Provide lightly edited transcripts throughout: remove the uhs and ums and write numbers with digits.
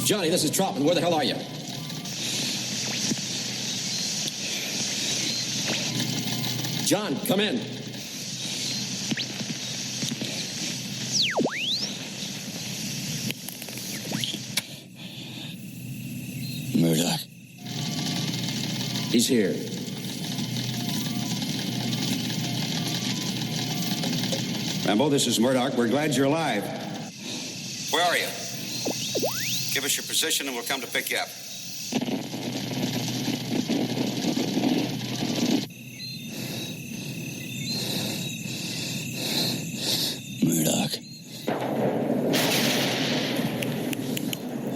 Johnny, this is Troutman. Where the hell are you? John, come in. Murdoch. He's here. Rambo, this is Murdoch. We're glad you're alive. Where are you? Give us your position and we'll come to pick you up. Murdoch.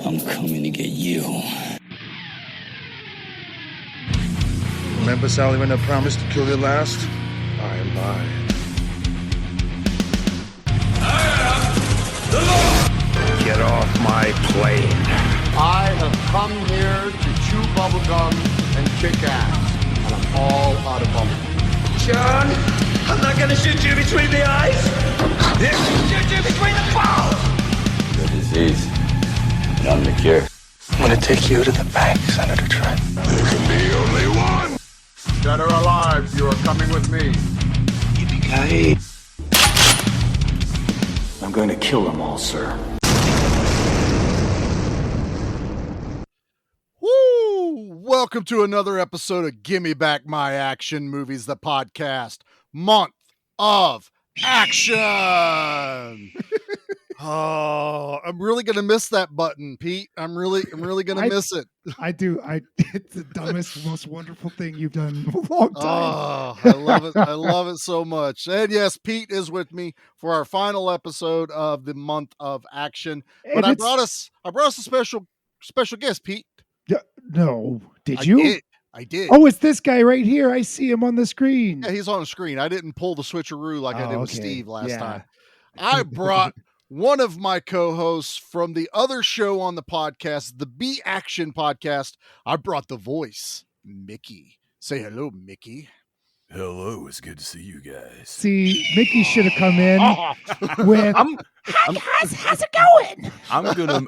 I'm coming to get you. Remember, Sally, when I promised to kill you last? I lied. Get off my plane. I have come here to chew bubblegum and kick ass, and I'm all out of bubblegum. John, I'm not gonna shoot you between the eyes. This will shoot you between the balls. The disease. And I'm the cure. I'm gonna take you to the bank, Senator Trent. There can be only one. Dead or alive, you are coming with me. Yippee-ki-yay. I'm going to kill them all, sir. Woo! Welcome to another episode of Gimme Back My Action Movies, the podcast. Month of Action! Oh, I'm really going to miss that button, Pete. I'm really going to miss it. I do. It's the dumbest, most wonderful thing you've done in a long time. Oh, I love it. I love it so much. And yes, Pete is with me for our final episode of the month of action. But I brought us a special guest, Pete. No, did you? I did. Oh, it's this guy right here. I see him on the screen. Yeah, he's on the screen. I didn't pull the switcheroo like I did with Steve last time. Yeah. I brought one of my co-hosts from the other show on the podcast, the B Action podcast. I brought the voice, Micky. Say hello, Micky. Hello, it's good to see you guys. See, Micky should have come in with. How's it going?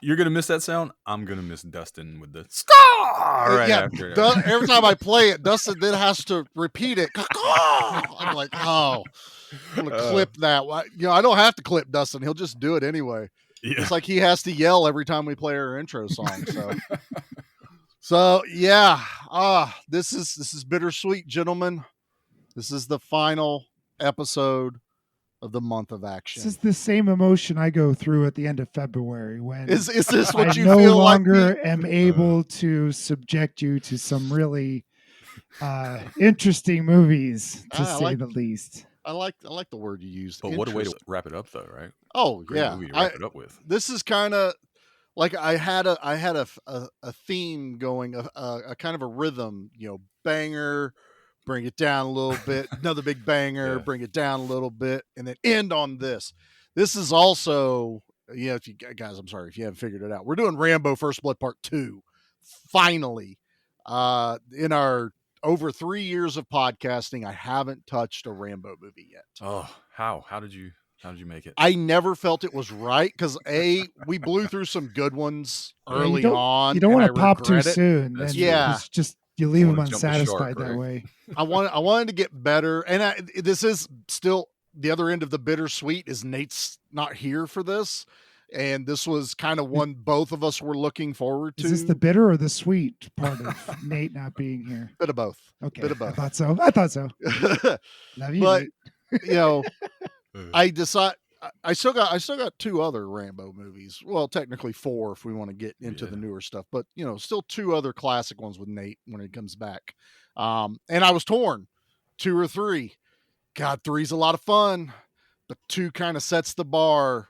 You're gonna miss that sound. I'm gonna miss Dustin with the scar right after. Every time I play it, Dustin then has to repeat it. I'm like, oh, I'm gonna clip that. I don't have to clip Dustin. He'll just do it anyway. Yeah. It's like he has to yell every time we play our intro song. So yeah. This is bittersweet, gentlemen. This is the final episode of the month of action. This is the same emotion I go through at the end of February when is this what you no feel longer like am able to subject you to some really interesting movies, to say the least. I like the word you used. But what a way to wrap it up, though, right? Oh, Great yeah. movie to wrap it up with. This is kind of like I had a theme going, a kind of a rhythm, banger, bring it down a little bit, another big banger, bring it down a little bit, and then end on this. This is also, if you guys, I'm sorry if you haven't figured it out. We're doing Rambo First Blood Part 2. Finally, in our over 3 years of podcasting, I haven't touched a Rambo movie yet. Oh, how did you make it? I never felt it was right because we blew through some good ones early on. You don't want to pop too soon. It's just you leave them unsatisfied that way. I wanted to get better, and this is still the other end of the bittersweet. Is Nate's not here for this, and this was kind of one both of us were looking forward to. Is this the bitter or the sweet part of Nate not being here? Bit of both. Okay, bit of both. I thought so. Love you, but Nate. I still got two other Rambo movies. Well, technically 4 if we want to get into the newer stuff, but still 2 other classic ones with Nate when he comes back. And I was torn, 2 or 3. God, 3's a lot of fun, but 2 kind of sets the bar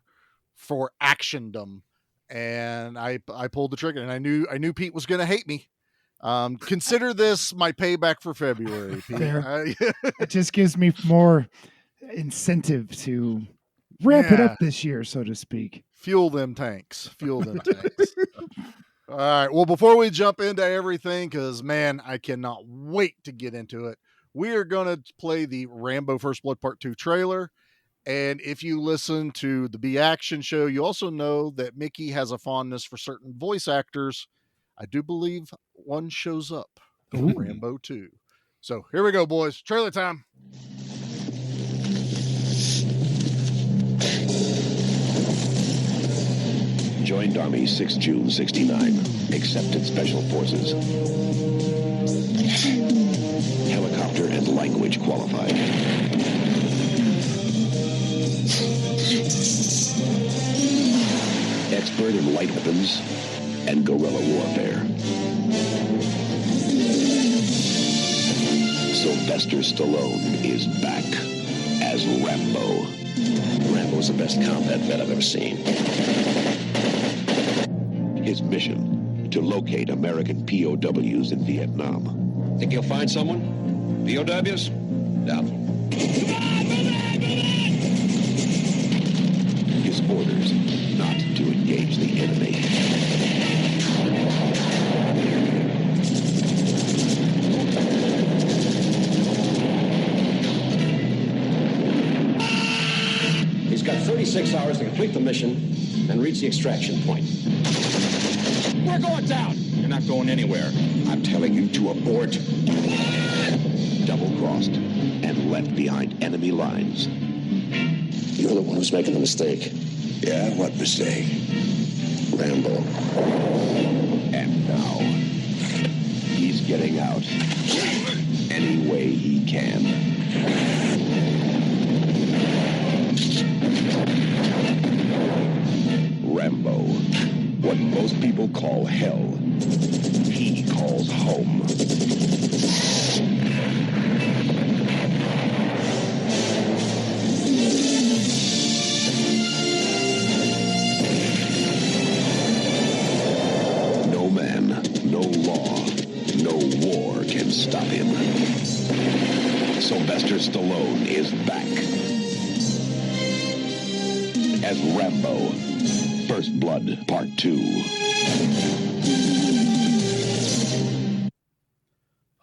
for actiondom. And I pulled the trigger, and I knew Pete was going to hate me. Consider this my payback for February, Pete. It just gives me more incentive to ramp it up this year, so to speak. Fuel them tanks. All right. Well, before we jump into everything, because, man, I cannot wait to get into it, we are going to play the Rambo First Blood Part 2 trailer, And if you listen to the B Action Show, you also know that Mickey has a fondness for certain voice actors. I do believe one shows up in Rambo 2. So here we go, boys. Trailer time. Joined Army 6 June 69. Accepted Special Forces. Helicopter and language qualified. Expert in light weapons and guerrilla warfare. Sylvester Stallone is back as Rambo. Rambo's the best combat vet I've ever seen. His mission, to locate American POWs in Vietnam. Think you'll find someone? POWs? Doubtful. His orders, not to engage the enemy. He's got 36 hours to complete the mission and reach the extraction point. We're going down. You're not going anywhere. I'm telling you to abort. Double-crossed and left behind enemy lines. You're the one who's making the mistake. Yeah, what mistake? Rambo. And now, he's getting out any way he can. Rambo, what most people call hell, he calls home. No man, no law, no war can stop him. Sylvester Stallone is back as Rambo. First Blood, Part 2.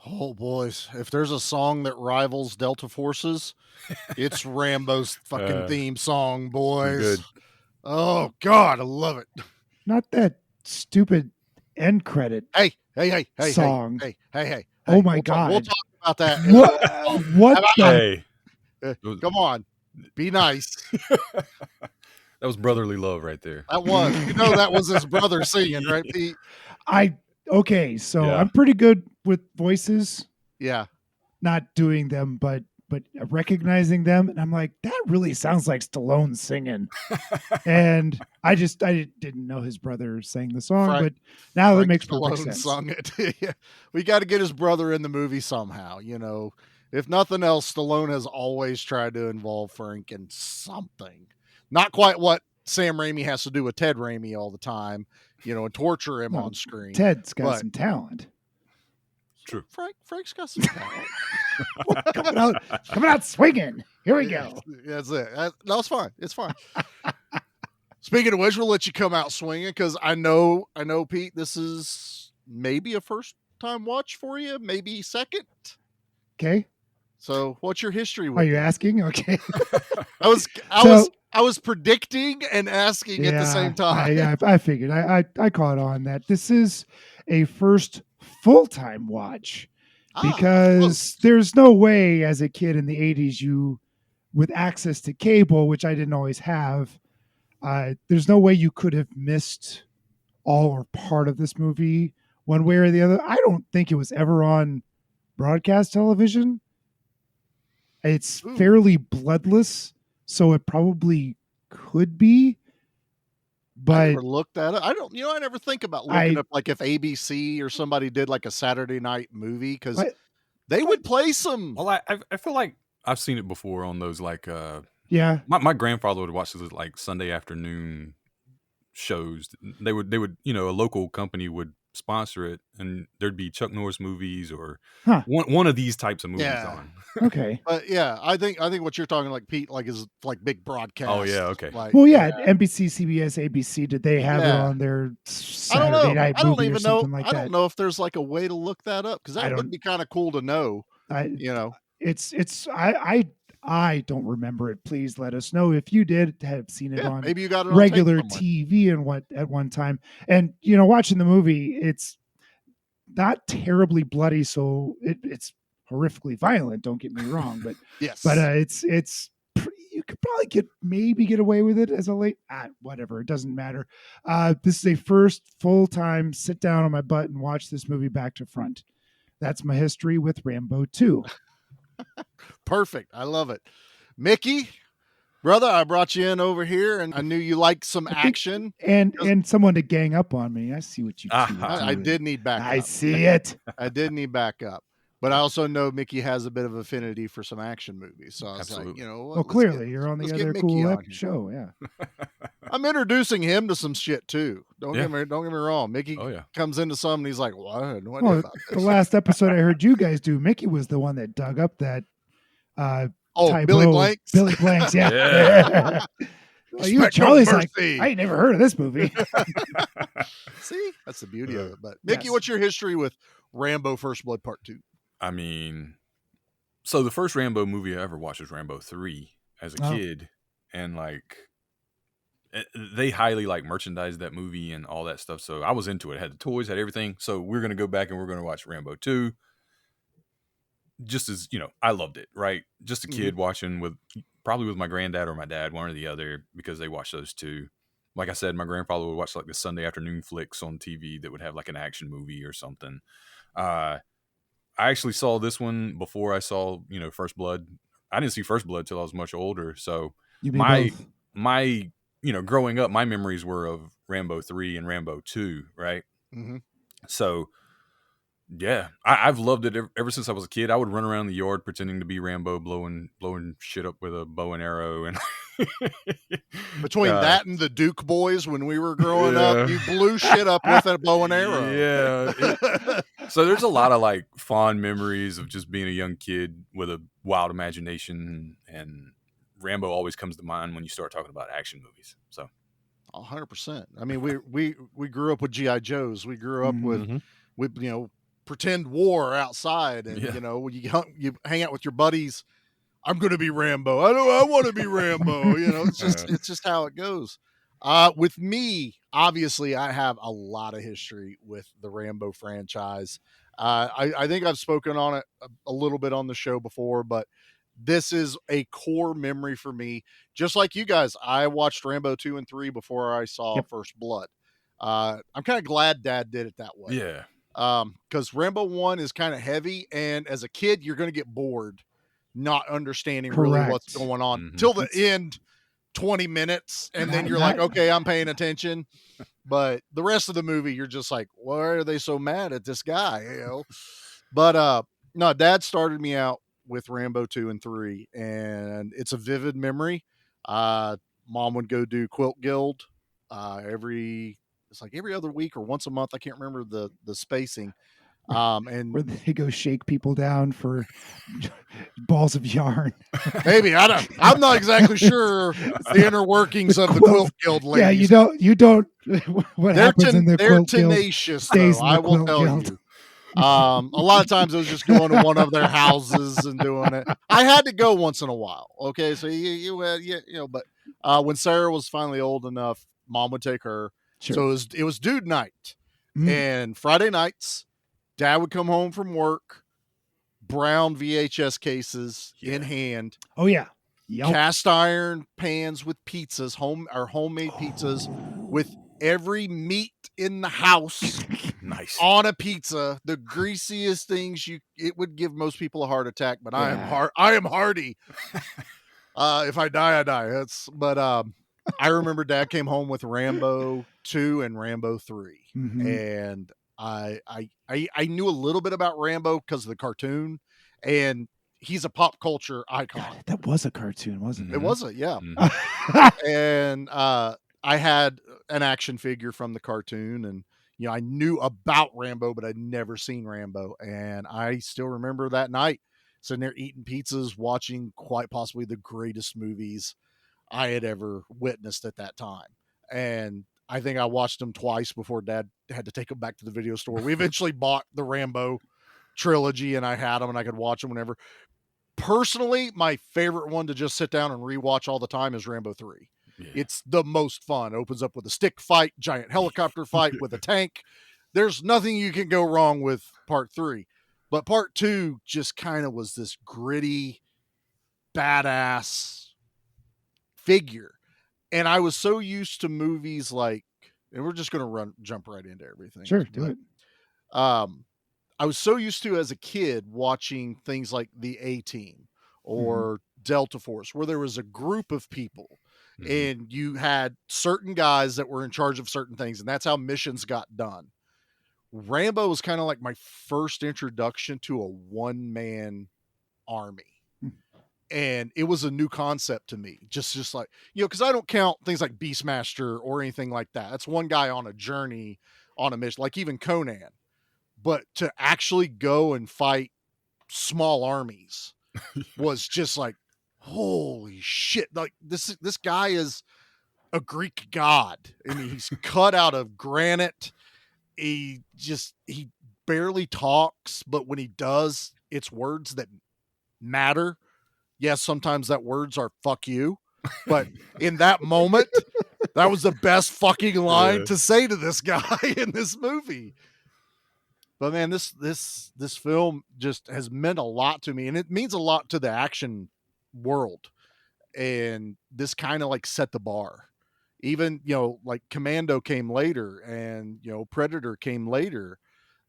Oh, boys. If there's a song that rivals Delta Forces, it's Rambo's fucking theme song, boys. Good. Oh, God, I love it. Not that stupid end credit. Hey, song. Hey. Oh, my We'll God. talk about that. What Hey. Come on. Be nice. That was brotherly love right there. That was. You know that was his brother singing, right, Pete? Okay, so Yeah. I'm pretty good with voices, Yeah. not doing them, but recognizing them, and I'm like, that really sounds like Stallone singing. And I didn't know his brother sang the song, but now that makes perfect Stallone sense. sung it. Yeah. We got to get his brother in the movie somehow, If nothing else, Stallone has always tried to involve Frank in something. Not quite what Sam Raimi has to do with Ted Raimi all the time, and torture him on screen. Ted's got some talent. True. Frank's got some talent. coming out swinging. Here we go. That's it. No, it's fine. It's fine. Speaking of which, we'll let you come out swinging because I know, Pete, this is maybe a first time watch for you, maybe second. Okay. So, what's your history with Are you asking? Okay. I was predicting and asking at the same time. I figured. I caught on that this is a first full-time watch because there's no way as a kid in the 80s you with access to cable, which I didn't always have, there's no way you could have missed all or part of this movie one way or the other. I don't think it was ever on broadcast television. It's fairly bloodless, so it probably could be. But I never looked that up. I never think about looking up like if ABC or somebody did like a Saturday night movie because they would play some. Well, I feel like I've seen it before on those like yeah. My grandfather would watch those like Sunday afternoon shows. They would a local company would sponsor it, and there'd be Chuck Norris movies or one of these types of movies on. Okay. But yeah, I think what you're talking like Pete is like big broadcast. Oh yeah, okay. Like, NBC, CBS, ABC. Did they have it on their Saturday night movie or something like that? I don't know if there's like a way to look that up because that would be kind of cool to know. I I don't remember it. Please let us know if you did have seen it on maybe you got it on regular tape somewhere. TV and at one time. And you know, watching the movie, it's not terribly bloody, so it's horrifically violent. Don't get me wrong, but yes, but it's you could probably maybe get away with it as a late whatever. It doesn't matter. This is a first full time sit down on my butt and watch this movie back to front. That's my history with Rambo 2. Perfect. I love it. Mickey, brother, I brought you in over here, and I knew you liked some action and someone to gang up on me. I see what you do. I did need backup. I see it. I did need backup. But I also know Mickey has a bit of affinity for some action movies. So I was like, you know, well, clearly you're on the other cool show. Yeah. I'm introducing him to some shit too. Don't get me wrong. Mickey comes into some and he's like, well, I had no idea about this. The last episode I heard you guys do, Mickey was the one that dug up that Billy Blanks. Billy Blanks, yeah. Well, you Charlie's like, I ain't never heard of this movie. See, that's the beauty of it. But Mickey, what's your history with Rambo First Blood Part 2? I mean, so the first Rambo movie I ever watched was Rambo 3 as a kid, and like they highly like merchandised that movie and all that stuff. So I was into it. I had the toys, had everything. So we're gonna go back and we're gonna watch Rambo 2. Just as you know, I loved it. Right, just a kid watching probably with my granddad or my dad, one or the other, because they watched those two. Like I said, my grandfather would watch like the Sunday afternoon flicks on TV that would have like an action movie or something. I actually saw this one before I saw, First Blood. I didn't see First Blood till I was much older. So my growing up, my memories were of Rambo 3 and Rambo 2, right? Mm-hmm. So yeah, I've loved it ever since I was a kid. I would run around the yard pretending to be Rambo, blowing shit up with a bow and arrow. And between that and the Duke boys when we were growing up, you blew shit up with a bow and arrow. Yeah. So there's a lot of like fond memories of just being a young kid with a wild imagination, and Rambo always comes to mind when you start talking about action movies. So 100%. I mean, we grew up with GI Joes. We grew up with pretend war outside, and you hang out with your buddies. I'm going to be Rambo. I want to be Rambo. It's just how it goes. With me, obviously, I have a lot of history with the Rambo franchise. I think I've spoken on it a little bit on the show before, but this is a core memory for me. Just like you guys, I watched Rambo 2 and 3 before I saw First Blood. I'm kind of glad Dad did it that way. Yeah. Because Rambo 1 is kind of heavy, and as a kid, you're going to get bored not understanding really what's going on till the end 20 minutes, and then you're like, okay, I'm paying attention. But the rest of the movie, you're just like, why are they so mad at this guy? But no, Dad started me out with Rambo 2 and 3, and it's a vivid memory. Mom would go do Quilt Guild every other week or once a month. I can't remember the spacing. And where they go shake people down for balls of yarn. Maybe I'm not exactly sure the inner workings of the Quilt Guild ladies. Yeah, you don't. What happens in the Quilt Guild tenacious, stays in the I will Quilt tell Guild. you. A lot of times it was just going to one of their houses and doing it. I had to go once in a while. Okay, so but when Sarah was finally old enough, Mom would take her. Sure. So it was dude night, and Friday nights, Dad would come home from work, brown VHS cases in hand. Oh yeah, yep. Cast iron pans with pizzas, homemade pizzas with every meat in the house. Nice. On a pizza, the greasiest things it would give most people a heart attack, but I am hardy. If I die, I die. I remember Dad came home with Rambo 2 and Rambo 3. Mm-hmm. And I knew a little bit about Rambo because of the cartoon, and he's a pop culture icon. God, that was a cartoon, wasn't it? It was yeah. And I had an action figure from the cartoon, and I knew about Rambo, but I'd never seen Rambo. And I still remember that night sitting there eating pizzas, watching quite possibly the greatest movies I had ever witnessed at that time. And I think I watched them twice before Dad had to take them back to the video store. We eventually bought the Rambo trilogy, and I had them, and I could watch them whenever. personally, my favorite one to just sit down and rewatch all the time is Rambo 3. Yeah. It's the most fun. It opens up with a stick fight, giant helicopter fight with a tank. There's nothing you can go wrong with part 3. But part 2 just kind of was this gritty, badass figure. And I was so used to movies like, and we're just going to jump right into everything. Sure, do it. I was so used to, as a kid, watching things like the A-Team or Delta Force, where there was a group of people and you had certain guys that were in charge of certain things, and that's how missions got done. Rambo was kind of like my first introduction to a one-man army. And it was a new concept to me. Just like, because I don't count things like Beastmaster or anything like that. That's one guy on a journey, on a mission, like even Conan. But to actually go and fight small armies was just like, holy shit. Like this guy is a Greek god. I mean, he's cut out of granite. He barely talks, but when he does, it's words that matter. Yes, sometimes that words are fuck you, but in that moment, that was the best fucking line to say to this guy in this movie. But man, this film just has meant a lot to me, and it means a lot to the action world. And this kind of like set the bar. Even, like Commando came later, and Predator came later.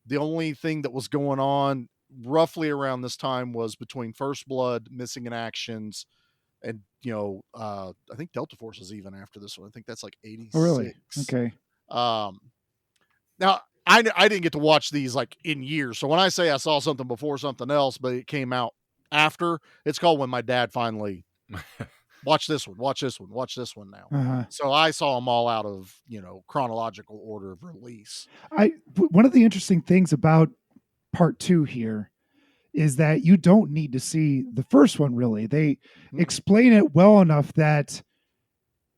The only thing that was going on roughly around this time was between First Blood, Missing in Actions, and I think Delta Force is even after this one. I think that's like 86. Oh, really? Okay. Now I didn't get to watch these like in years, so when I say I saw something before something else, but it came out after, it's called when my dad finally watch this one now. So I saw them all out of chronological order of release. One of the interesting things about part 2 here is that you don't need to see the first one. Really, they explain it well enough that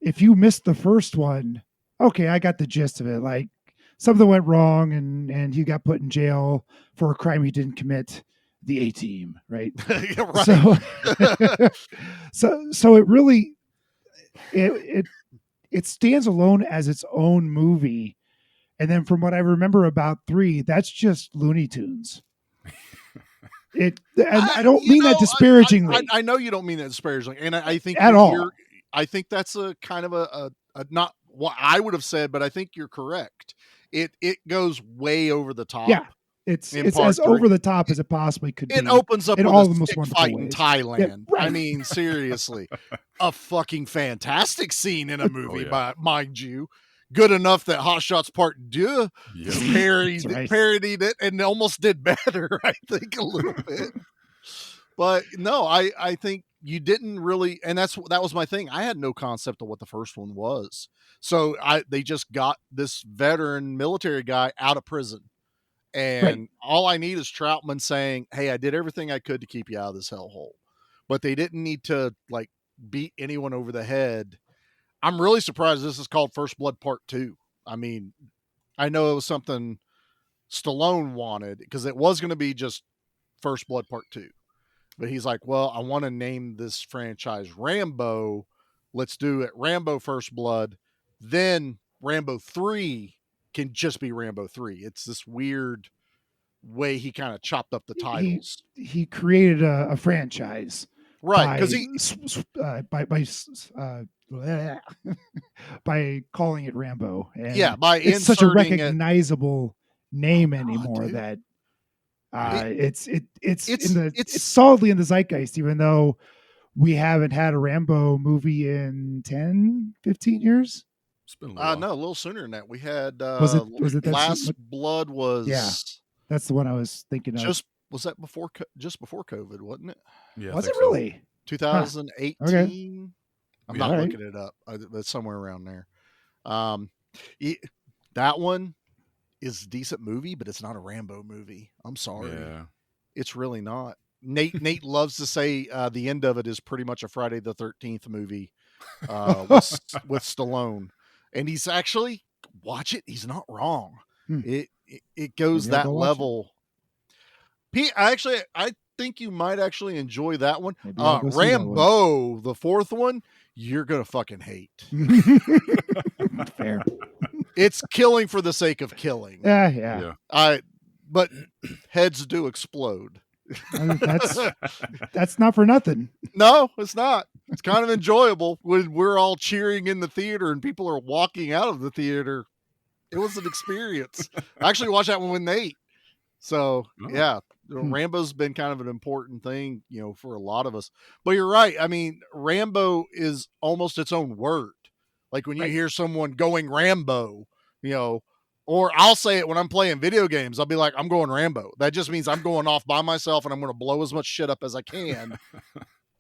if you missed the first one, okay, I got the gist of it. Like something went wrong and he got put in jail for a crime he didn't commit. The A-Team, right? Yeah, right. So it really it stands alone as its own movie. And then from what I remember about 3, that's just Looney Tunes. I don't mean that disparagingly. I know you don't mean that disparagingly, and I think at all. I think that's a kind of a not what I would have said, but I think you're correct. It goes way over the top. Yeah, it's as over the top as it possibly could be. It opens up in with all a the most stick wonderful fight ways. in Thailand. Yeah, right. I mean, seriously, a fucking fantastic scene in a movie, mind you. Good enough that Hot Shots Part 2 parodied it and almost did better, I think, a little bit. But no, I think you didn't really, and that was my thing. I had no concept of what the first one was. So they just got this veteran military guy out of prison. And all I need is Troutman saying, hey, I did everything I could to keep you out of this hellhole. But they didn't need to like beat anyone over the head. I'm really surprised this is called First Blood Part 2. I mean, I know it was something Stallone wanted because it was going to be just First Blood Part 2. But he's like, well, I want to name this franchise Rambo. Let's do it Rambo First Blood. Then Rambo 3 can just be Rambo 3. It's this weird way he kind of chopped up the titles. He created a franchise. Right, because by calling it Rambo, and by it's such a inserting recognizable name anymore that it's solidly in the zeitgeist, even though we haven't had a Rambo movie in 10, 15 years. It's been a while. No, a little sooner than that. We had was it Last Blood was that's the one I was thinking of. Was that just before COVID, wasn't it? Yeah, was it really 2018? Okay. I'm not looking it up. It's somewhere around there. That one is a decent movie, but it's not a Rambo movie. I'm sorry. Yeah. It's really not. Nate loves to say the end of it is pretty much a Friday the 13th movie with Stallone. And he's actually, watch it, he's not wrong. It goes that level. I think you might actually enjoy that one. Maybe I'll go see that one. Rambo, the fourth one, you're gonna fucking hate. Fair. It's killing for the sake of killing. Yeah. But heads do explode. That's not for nothing. No, it's not. It's kind of enjoyable when we're all cheering in the theater and people are walking out of the theater. It was an experience. I actually watched that one with Nate. So yeah, Rambo's been kind of an important thing, for a lot of us. But you're right. I mean, Rambo is almost its own word. Like when you hear someone going Rambo, or I'll say it when I'm playing video games. I'll be like, I'm going Rambo. That just means I'm going off by myself and I'm going to blow as much shit up as I can,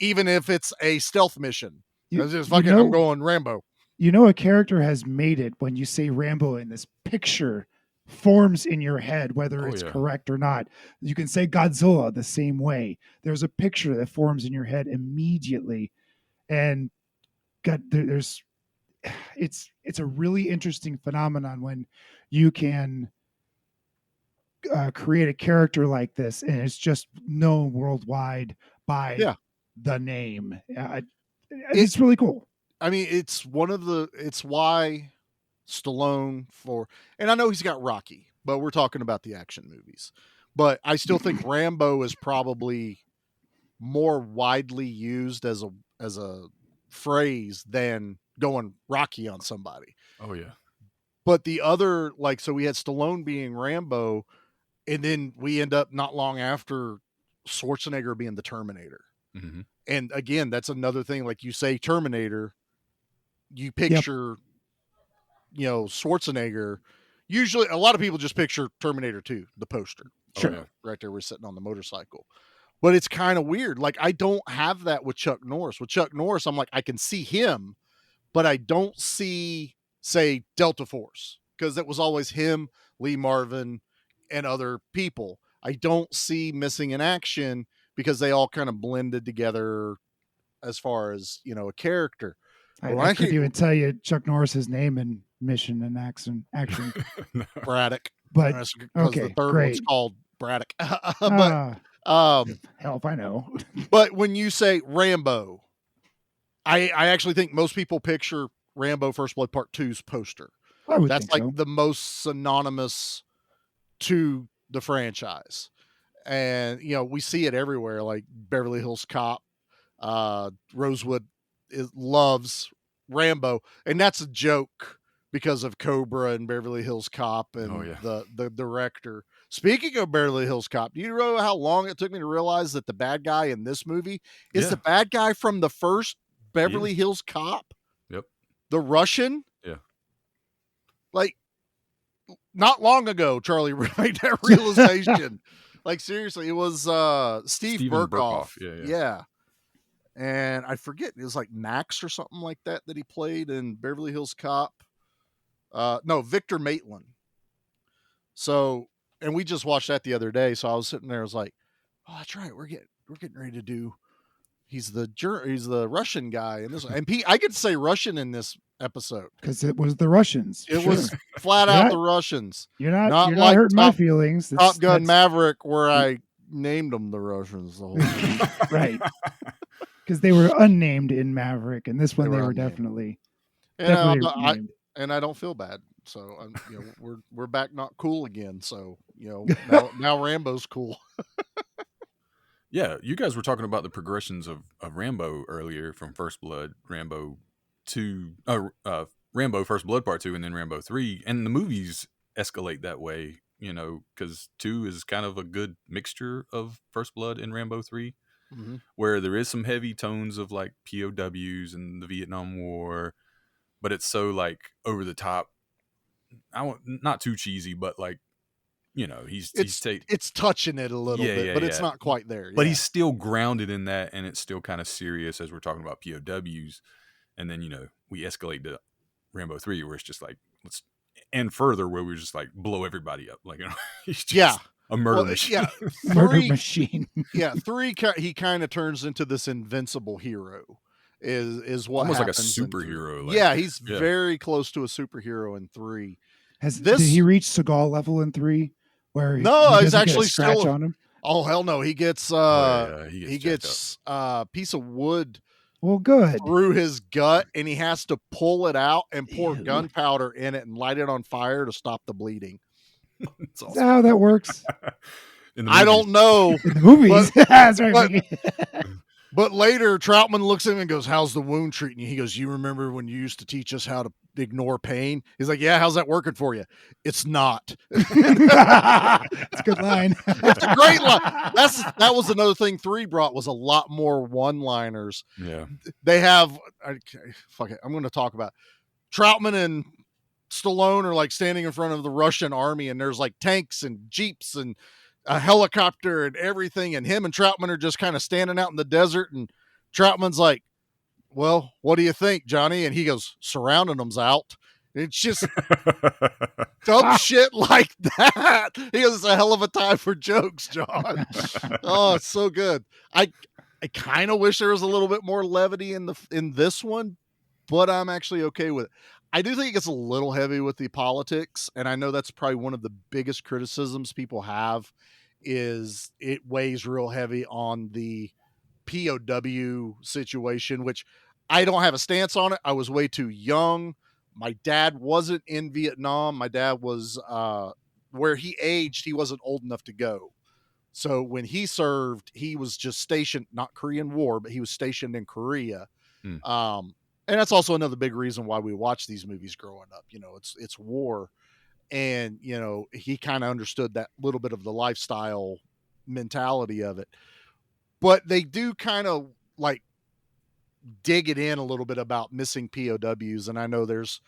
even if it's a stealth mission. I'm going Rambo. A character has made it when you say Rambo and this picture forms in your head, whether it's correct or not. You can say Godzilla the same way. There's a picture that forms in your head immediately. And it's a really interesting phenomenon when you can create a character like this and it's just known worldwide by the name. It's really cool. I mean, it's why Stallone and I know he's got Rocky, but we're talking about the action movies. But I still think Rambo is probably more widely used as a phrase than going Rocky on somebody. Oh yeah. But the other, so we had Stallone being Rambo, and then we end up not long after Schwarzenegger being the Terminator. Mm-hmm. And again, that's another thing. Like you say Terminator, you picture, Schwarzenegger. Usually, a lot of people just picture Terminator 2, the poster. Sure. Right there, we're sitting on the motorcycle. But it's kind of weird. Like, I don't have that with Chuck Norris. With Chuck Norris, I'm like, I can see him, but I don't see, say, Delta Force, because it was always him, Lee Marvin, and other people. I don't see Missing in Action because they all kind of blended together as far as, a character. I couldn't even tell you Chuck Norris's name in Mission and Action. Braddock. But okay, the third one's called Braddock. But hell if I know. But when you say Rambo, I actually think most people picture Rambo First Blood Part 2's poster. That's the most synonymous to the franchise. And, we see it everywhere, like Beverly Hills Cop. Rosewood loves Rambo, and that's a joke because of Cobra and Beverly Hills Cop and the director. Speaking of Beverly Hills Cop, do you know how long it took me to realize that the bad guy in this movie is the bad guy from the first Beverly Hills Cop? Yep. The Russian? Yeah. Like, not long ago, Charlie made that realization. Like, seriously, it was Steve Burkhoff. Yeah. And I forget, it was like Max or something like that he played in Beverly Hills Cop. No, Victor Maitland. So, and we just watched that the other day. So I was sitting there, I was like, oh, that's right. We're getting ready to do. He's the Russian guy in this one. And I could say Russian in this episode because it was the Russians. It was flat out the Russians. You're not like hurting my feelings. Top Gun Maverick, where I named them the Russians the whole time. Right. Because they were unnamed in Maverick, and this one they were definitely. And I don't feel bad. So we're back not cool again. So now Rambo's cool. Yeah, you guys were talking about the progressions of Rambo earlier, from First Blood, Rambo 2, Rambo First Blood Part 2, and then Rambo 3, and the movies escalate that way. Because 2 is kind of a good mixture of First Blood and Rambo 3. Mm-hmm. Where there is some heavy tones of like POWs and the Vietnam War, but it's so like over the top. Not too cheesy, but like, it's touching it a little bit, but it's not quite there. But he's still grounded in that, and it's still kind of serious as we're talking about POWs. And then we escalate to Rambo 3, where it's just like and further where we just like blow everybody up, like he's just a murder machine. Murder machine. 3 he kind of turns into this invincible hero. Is what almost like a superhero. He's very close to a superhero in 3. Did he reach Seagal level in 3? Where he's actually still on him? Oh hell no! He gets he gets a piece of wood. Well, good. Through his gut, and he has to pull it out and pour gunpowder in it and light it on fire to stop the bleeding. Awesome. Is that how that works? I don't know. In the movies. That's right. But later, Troutman looks at him and goes, "How's the wound treating you?" He goes, "You remember when you used to teach us how to ignore pain?" He's like, "Yeah, how's that working for you?" "It's not." It's a good line. It's a great line. That was another thing 3 brought, was a lot more one-liners. Yeah. They have, fuck it, I'm going to talk about Troutman and Stallone are like standing in front of the Russian army, and there's like tanks and jeeps and a helicopter and everything, and him and Troutman are just kind of standing out in the desert, and Troutman's like, "Well, what do you think, Johnny?" And he goes, "Surrounding them's out." It's just dumb shit like that. He goes, "It's a hell of a time for jokes, John." Oh, it's so good. I kind of wish there was a little bit more levity in this one, but I'm actually okay with it. I do think it gets a little heavy with the politics, and I know that's probably one of the biggest criticisms people have, is it weighs real heavy on the POW situation, which I don't have a stance on it. I was way too young. My dad wasn't in Vietnam. My dad was where he aged, he wasn't old enough to go. So when he served, he was just stationed, not Korean War, but he was stationed in Korea. And that's also another big reason why we watch these movies growing up. You know, it's war. And, you know, he kind of understood that little bit of the lifestyle mentality of it. But they do kind of like dig it in a little bit about missing POWs. And I know there's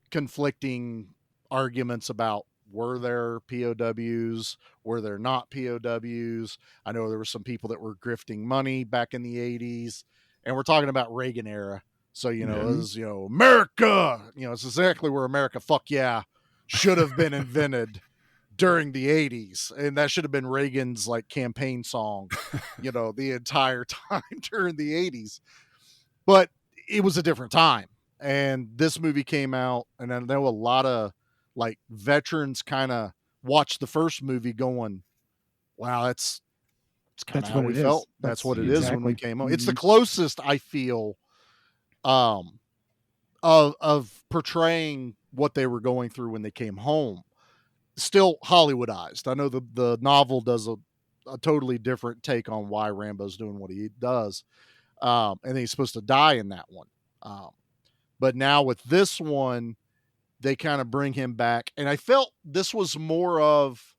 conflicting arguments about, were there POWs? Were there not POWs? I know there were some people that were grifting money back in the 80s. And we're talking about Reagan era. So, you know, it was, you know, America, you know, it's exactly where America, fuck yeah, should have been invented during the 80s. And that should have been Reagan's like campaign song, you know, the entire time during the 80s. But it was a different time. And this movie came out, and I know a lot of like veterans kind of watched the first movie going, wow, that's kind of how we felt. That's what it is when we came home. It's the closest I feel of portraying what they were going through when they came home. Still Hollywoodized. I know the novel does a totally different take on why Rambo's doing what he does. And he's supposed to die in that one. But now with this one, they kind of bring him back. And I felt this was more of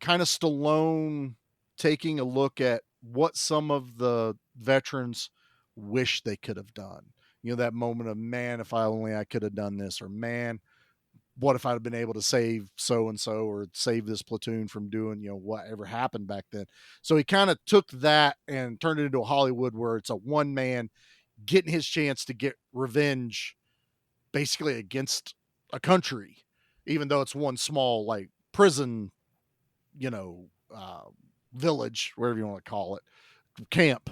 kind of Stallone taking a look at what some of the veterans wish they could have done. You know, that moment of, man, if I could have done this, or man, what if I'd have been able to save so-and-so, or save this platoon from doing, you know, whatever happened back then. So he kind of took that and turned it into a Hollywood where it's a one man getting his chance to get revenge basically against a country, even though it's one small like prison, you know, village, whatever you want to call it, camp.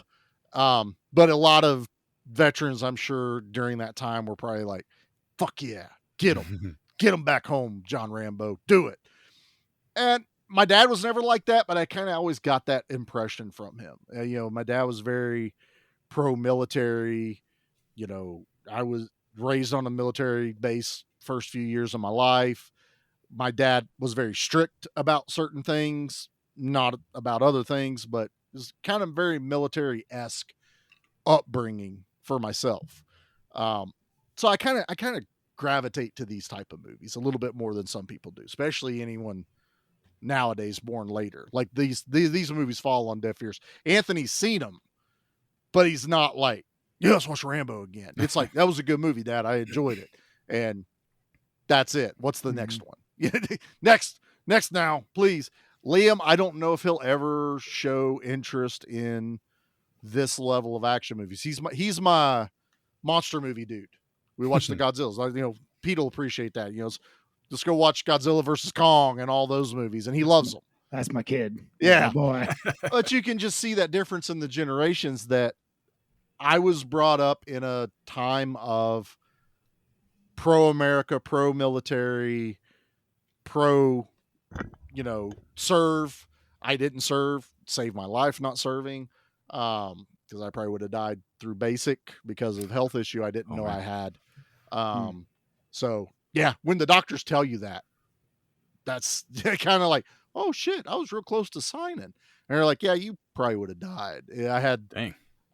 But a lot of veterans, I'm sure during that time, were probably like, fuck yeah, get them. Get him back home, John Rambo. Do it. And my dad was never like that, but I kind of always got that impression from him. You know, my dad was very pro-military. You know, I was raised on a military base first few years of my life. My dad was very strict about certain things, not about other things, but it was kind of very military-esque upbringing for myself. So I kind of gravitate to these type of movies a little bit more than some people do, especially anyone nowadays born later. Like these movies fall on deaf ears. Anthony's seen them, but he's not like, yeah, let's watch Rambo again. It's like, that was a good movie, Dad. I enjoyed it. And that's it. What's the next one? next now, please. Liam, I don't know if he'll ever show interest in this level of action movies. He's my monster movie dude. We watch the Godzillas. You know, Pete will appreciate that. You know, let's go watch Godzilla versus Kong and all those movies, and he loves them. That's my kid. Yeah, boy. But you can just see that difference in the generations. That I was brought up in a time of pro-America, pro-military, pro, you know, serve. I didn't serve, saved my life not serving, because I probably would have died through basic because of health issue I didn't know I had. So yeah, when the doctors tell you that, that's kind of like, oh shit, I was real close to signing. And they're like, yeah, you probably would have died.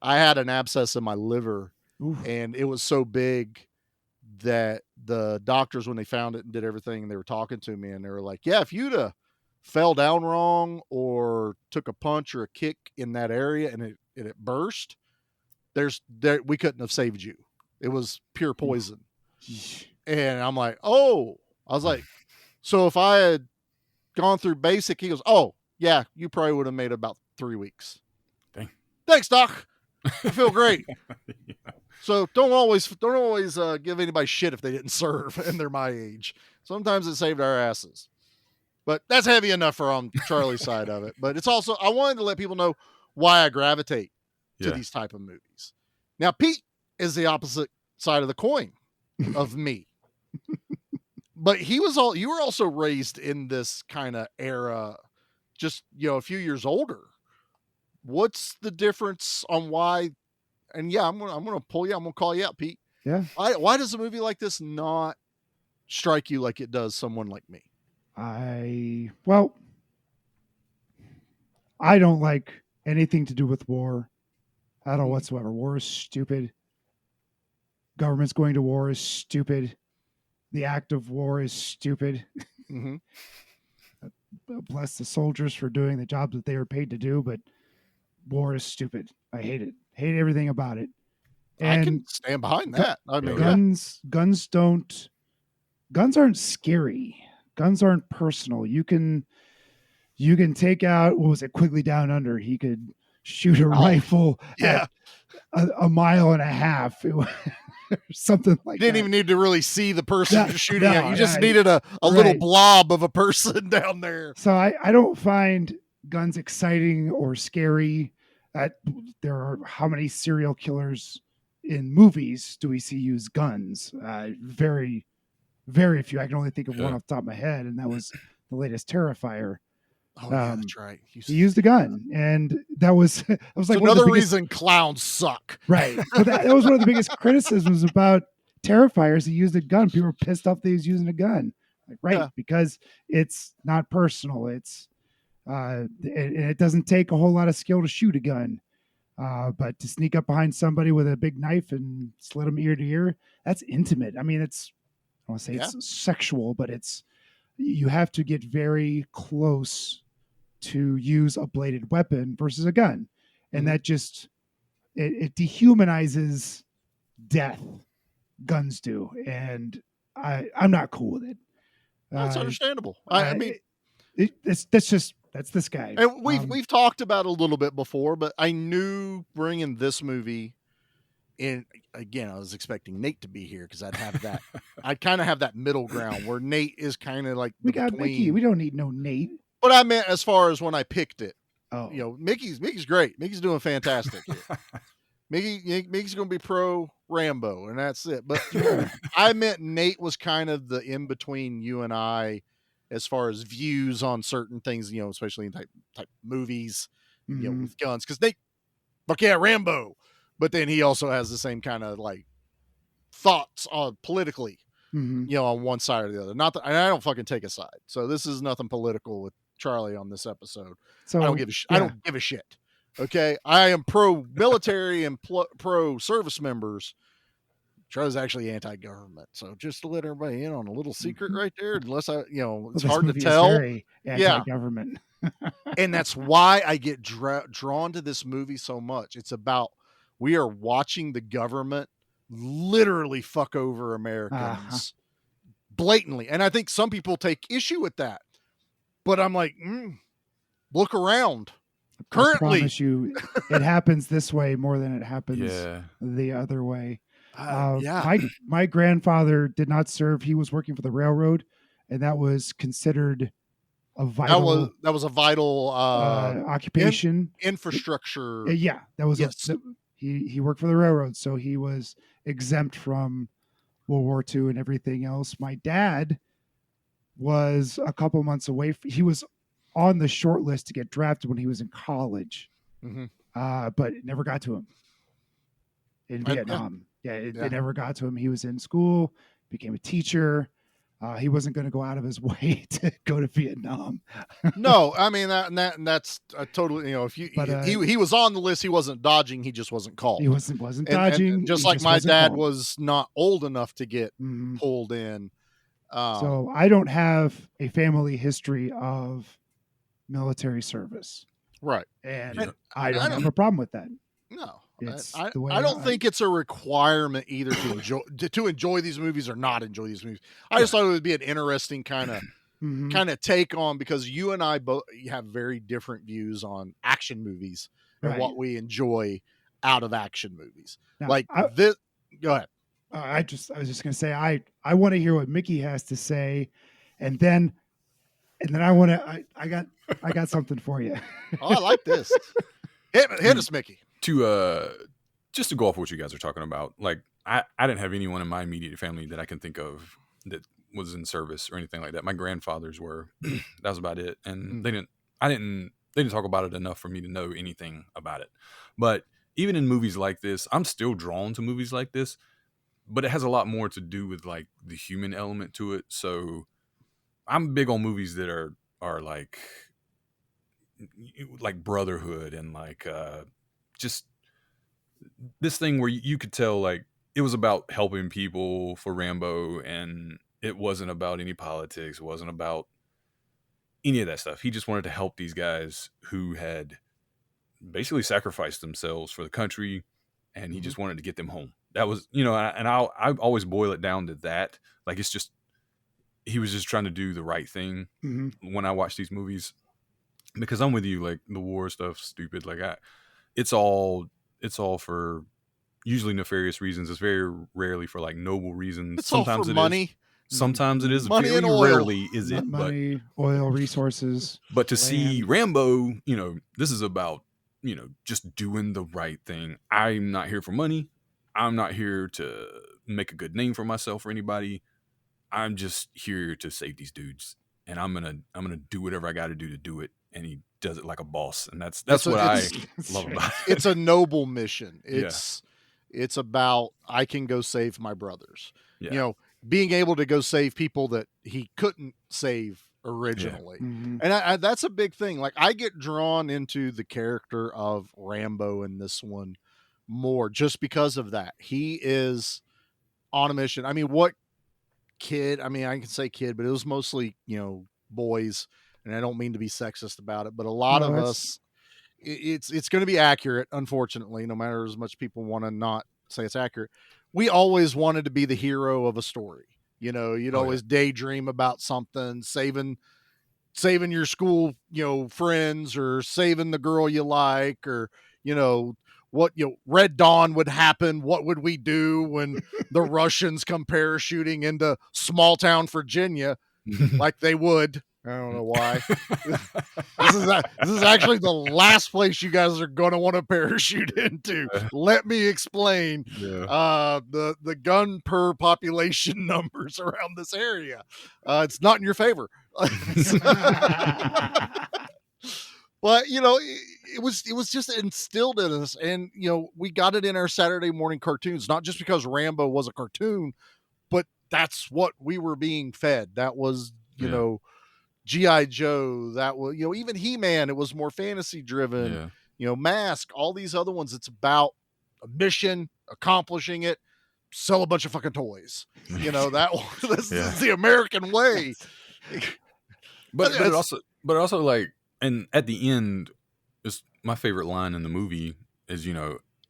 I had an abscess in my liver. Oof. And it was so big that the doctors, when they found it and did everything, and they were talking to me, and they were like, yeah, if you'd have fell down wrong or took a punch or a kick in that area and it burst, we couldn't have saved you. It was pure poison. And I'm like, oh, I was like, so if I had gone through basic, he goes, oh yeah, you probably would have made about 3 weeks. Dang. Thanks, doc. I feel great. So don't always give anybody shit if they didn't serve and they're my age. Sometimes it saved our asses. But that's heavy enough for on Charlie's side of it. But it's also, I wanted to let people know why I gravitate to these type of movies. Now, Pete is the opposite side of the coin of me. But you were also raised in this kind of era, just, a few years older. What's the difference on why? And yeah, I'm gonna pull you. I'm gonna call you out, Pete. Yeah. Why does a movie like this not strike you like it does someone like me? I don't like anything to do with war at all whatsoever. War is stupid. Governments going to war is stupid. The act of war is stupid. Mm-hmm. Bless the soldiers for doing the job that they were paid to do, but war is stupid. I hate it. Hate everything about it. And I can stand behind that. I mean, guns aren't scary. Guns aren't personal. You can take out, what was it, Quigley Down Under? He could shoot a rifle at a mile and a half. Something like that. You didn't even need to really see the person you're shooting at. You just needed a little blob of a person down there. So I don't find guns exciting or scary. There are, how many serial killers in movies do we see use guns? Very, very few. I can only think of one off the top of my head, and that was the latest Terrifier. Oh, yeah, that's right. He used a gun, and that was like another reason clowns suck. Right. But that was one of the biggest criticisms about Terrifiers. He used a gun. People were pissed off that he was using a gun. Because it's not personal. It's it doesn't take a whole lot of skill to shoot a gun. But to sneak up behind somebody with a big knife and slit them ear to ear, that's intimate. I mean, I want to say it's sexual, but you have to get very close to use a bladed weapon versus a gun. And that just, it dehumanizes death. Guns do. And I'm not cool with it. That's understandable. I mean, that's this guy. And we've talked about it a little bit before, but I knew bringing this movie in, again, I was expecting Nate to be here because I'd have that. I'd kind of have that middle ground where Nate is kind of like we got Micky. We don't need no Nate. But I meant as far as when I picked it. Oh, Micky's great. Micky's doing fantastic here. Micky's going to be pro Rambo, and that's it. But I meant Nate was kind of the in between you and I, as far as views on certain things, especially in type movies, with guns. Because Nate, fuck yeah, Rambo. But then he also has the same kind of like thoughts on politically, on one side or the other. Not that, and I don't fucking take a side. So this is nothing political with Charlie on this episode. So I don't give a shit. Okay, I am pro military and pro service members. Charlie's actually anti-government, so just to let everybody in on a little secret right there. Unless it's hard to tell. Very anti-government, and that's why I get drawn to this movie so much. It's about we are watching the government literally fuck over Americans blatantly, and I think some people take issue with that. But I'm like, look around. Currently, I promise you, it happens this way more than it happens the other way. My grandfather did not serve. He was working for the railroad, and that was considered a vital. That was a vital occupation, infrastructure. That was. Yes. He worked for the railroad, so he was exempt from World War II and everything else. My dad was a couple months away. He was on the short list to get drafted when he was in college, but it never got to him in Vietnam. It never got to him. He was in school, became a teacher. He wasn't going to go out of his way to go to Vietnam. No, I mean that's totally, if he was on the list, he wasn't dodging, he just wasn't called. He wasn't dodging. And just like my dad was not old enough to get pulled in. So I don't have a family history of military service, right? And I don't have a problem with that. No, it's I the way don't think it's a requirement either to enjoy these movies or not enjoy these movies. I just thought it would be an interesting kind of take on, because you and I both have very different views on action movies and what we enjoy out of action movies. Now, go ahead. I was just going to say, I want to hear what Micky has to say, and then I got something for you. Oh, I like this. Hit us, Micky. Just to go off what you guys are talking about, like I didn't have anyone in my immediate family that I can think of that was in service or anything like that. My grandfathers were. That was about it, and they didn't talk about it enough for me to know anything about it. But even in movies like this, I'm still drawn to movies like this, but it has a lot more to do with like the human element to it. So I'm big on movies that are like brotherhood and like just this thing where you could tell like it was about helping people for Rambo, and it wasn't about any politics. It wasn't about any of that stuff. He just wanted to help these guys who had basically sacrificed themselves for the country, and he just wanted to get them home. That was, and I always boil it down to that. Like, it's just, he was just trying to do the right thing when I watch these movies, because I'm with you. Like, the war stuff's stupid. Like, it's all for usually nefarious reasons. It's very rarely for like noble reasons. It's sometimes all for it money. Is. Sometimes it is. Money very and oil. Rarely is it. Money, oil, resources. But to see Rambo, this is about, just doing the right thing. I'm not here for money. I'm not here to make a good name for myself or anybody. I'm just here to save these dudes, and I'm gonna do whatever I got to do it. And he does it like a boss, and that's what I love about it. It's a noble mission. It's about, I can go save my brothers. Yeah. Being able to go save people that he couldn't save originally. And that's a big thing. Like, I get drawn into the character of Rambo in this one more just because of that. He is on a mission. I mean, what kid, I can say kid, but it was mostly, boys, and I don't mean to be sexist about it, but a lot of us, it's going to be accurate, unfortunately, no matter as much people want to not say it's accurate. We always wanted to be the hero of a story. You'd always daydream about something, saving your school, friends, or saving the girl you like, or, what, Red Dawn would happen. What would we do when the Russians come parachuting into small town Virginia like they would? I don't know why. This is actually the last place you guys are going to want to parachute into. Let me explain. The gun per population numbers around this area. It's not in your favor. But it was just instilled in us, and we got it in our Saturday morning cartoons, not just because Rambo was a cartoon, but that's what we were being fed. That was G.I. Joe, that was, even He-Man, it was more fantasy driven, Mask, all these other ones. It's about a mission, accomplishing it, sell a bunch of fucking toys. This is the American way. But it also like, and at the end, it's my favorite line in the movie is,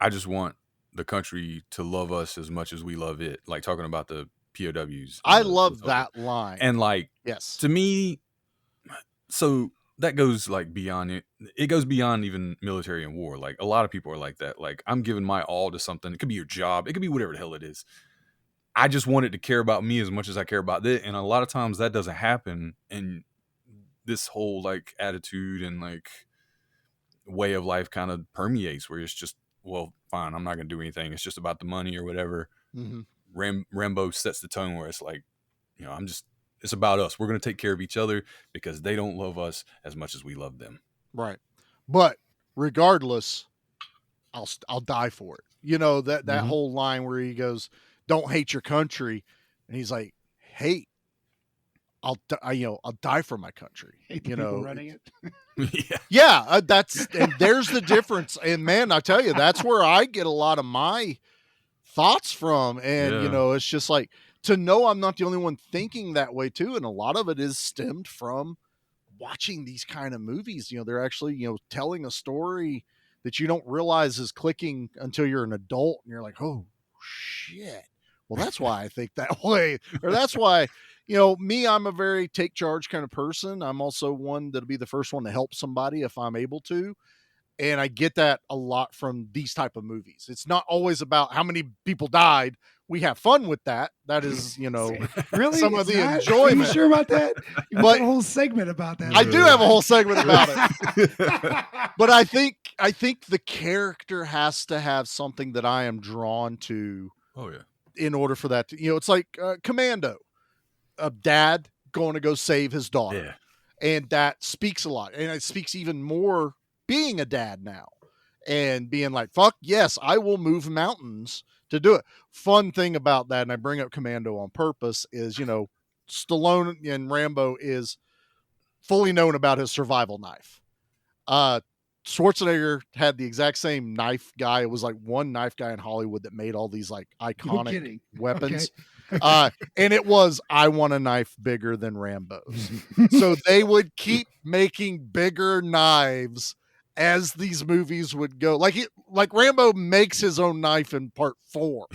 I just want the country to love us as much as we love it. Like, talking about the POWs. I love that line. And like, yes, to me, so that goes like beyond it. It goes beyond even military and war. Like, a lot of people are like that. Like, I'm giving my all to something. It could be your job. It could be whatever the hell it is. I just want it to care about me as much as I care about it. And a lot of times that doesn't happen. And this whole like attitude and like way of life kind of permeates, where it's just, well, fine, I'm not going to do anything. It's just about the money or whatever. Rambo sets the tone where it's like, I'm just It's about us. We're going to take care of each other because they don't love us as much as we love them. Right. But regardless, I'll die for it. You know, that whole line where he goes, "Don't hate your country," and he's like, "Hate. I'll die for my country." Hate the people running it. Yeah, and there's the difference. And man, I tell you, that's where I get a lot of my thoughts from. And it's just like, to know I'm not the only one thinking that way too. And a lot of it is stemmed from watching these kind of movies. They're actually, telling a story that you don't realize is clicking until you're an adult, and you're like, oh shit. Well, that's why I think that way. Or that's why, me, I'm a very take charge kind of person. I'm also one that'll be the first one to help somebody if I'm able to. And I get that a lot from these type of movies. It's not always about how many people died. We have fun with that. That is, really some of the enjoyment. Are you sure about that? You but have a whole segment about that. I do have a whole segment about it. But I think the character has to have something that I am drawn to. Oh yeah. In order for that to, it's like Commando, a dad going to go save his daughter. Yeah. And that speaks a lot. And it speaks even more being a dad now and being like, fuck yes, I will move mountains to do it. Fun thing about that, and I bring up Commando on purpose, is, Stallone and Rambo is fully known about his survival knife. Schwarzenegger had the exact same knife guy. It was like one knife guy in Hollywood that made all these like iconic weapons. Okay. And it was, I want a knife bigger than Rambo's. So they would keep making bigger knives as these movies would go. Like Rambo makes his own knife in part 4.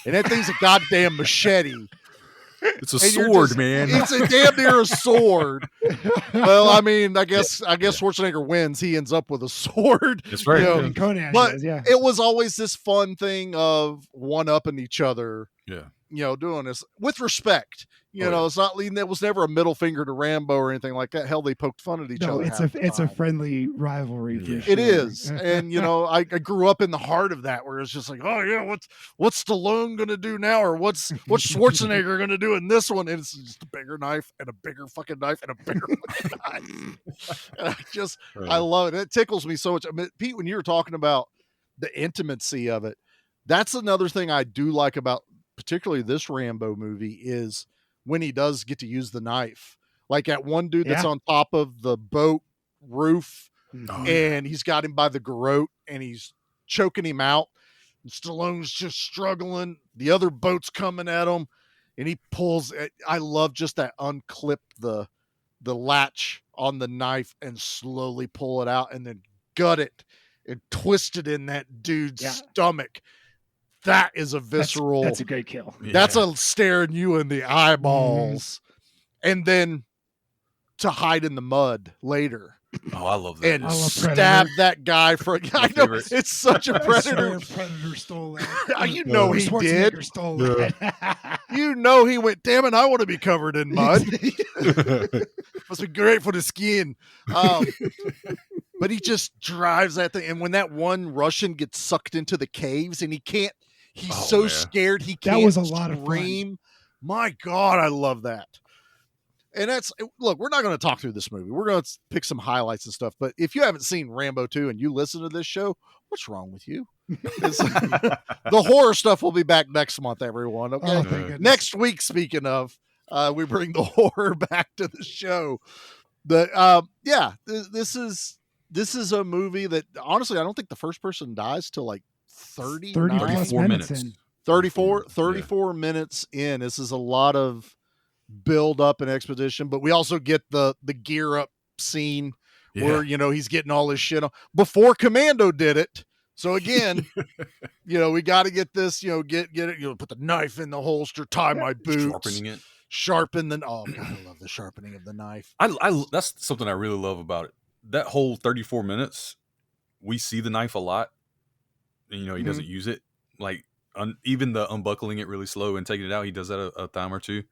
And that thing's a goddamn machete. It's a sword, man. It's a damn near a sword. Well, I mean, I guess Schwarzenegger wins. He ends up with a sword. That's right. Conan but does, yeah. It was always this fun thing of one-upping each other. Yeah. Doing this with respect. It's not leading. It was never a middle finger to Rambo or anything like that. Hell, they poked fun at each other. It's a friendly rivalry. For sure. It is, and I grew up in the heart of that, where it's just like, oh yeah, what's Stallone gonna do now, or what's Schwarzenegger gonna do in this one? And it's just a bigger knife and a bigger fucking knife and a bigger fucking knife. And I love it. It tickles me so much. I mean, Pete, when you were talking about the intimacy of it, that's another thing I do like about particularly this Rambo movie is when he does get to use the knife. Like that one dude that's on top of the boat roof and he's got him by the garrote and he's choking him out. And Stallone's just struggling. The other boat's coming at him and he pulls it. I love just that unclip the latch on the knife and slowly pull it out and then gut it and twist it in that dude's stomach. That is a visceral. That's a great kill. That's a staring you in the eyeballs. And then to hide in the mud later. Oh, I love that. And stab that guy for. I know it's such a Predator. Predator stole that. He did. Stole that. He went. Damn it! I want to be covered in mud. Must be great for the skin. But he just drives that thing, and when that one Russian gets sucked into the caves, and he can't. He's scared he can't. That was a lot of fun. My God, I love that. And look, we're not going to talk through this movie. We're going to pick some highlights and stuff. But if you haven't seen Rambo 2 and you listen to this show, what's wrong with you? The horror stuff will be back next month, everyone. Okay. Oh, next week, speaking of, we bring the horror back to the show. But this is a movie that honestly, I don't think the first person dies till like 34 minutes. In. 34 minutes in. This is a lot of build up and expedition, but we also get the gear up scene where he's getting all his shit on before Commando did it. So again, we got to get this, get it, put the knife in the holster, tie my boots, sharpen the. Oh God, I love the sharpening of the knife. I that's something I really love about it. That whole 34 minutes, we see the knife a lot. And, he doesn't use it. Like even the unbuckling it really slow and taking it out, he does that a time or two.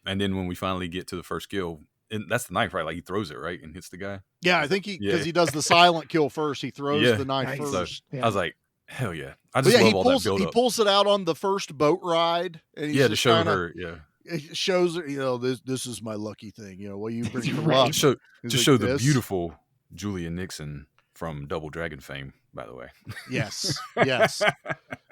And then when we finally get to the first kill, and that's the knife, right? Like he throws it right and hits the guy. Yeah, I think because he does the silent kill first. He throws the knife first. So, I was like, hell yeah! I just love all that build up. He pulls it out on the first boat ride, and he's to show her, it shows her, this is my lucky thing. Well, you bring the Right. luck. To He's show like, the "This?" beautiful Julia Nixon from Double Dragon fame, by the way. Yes.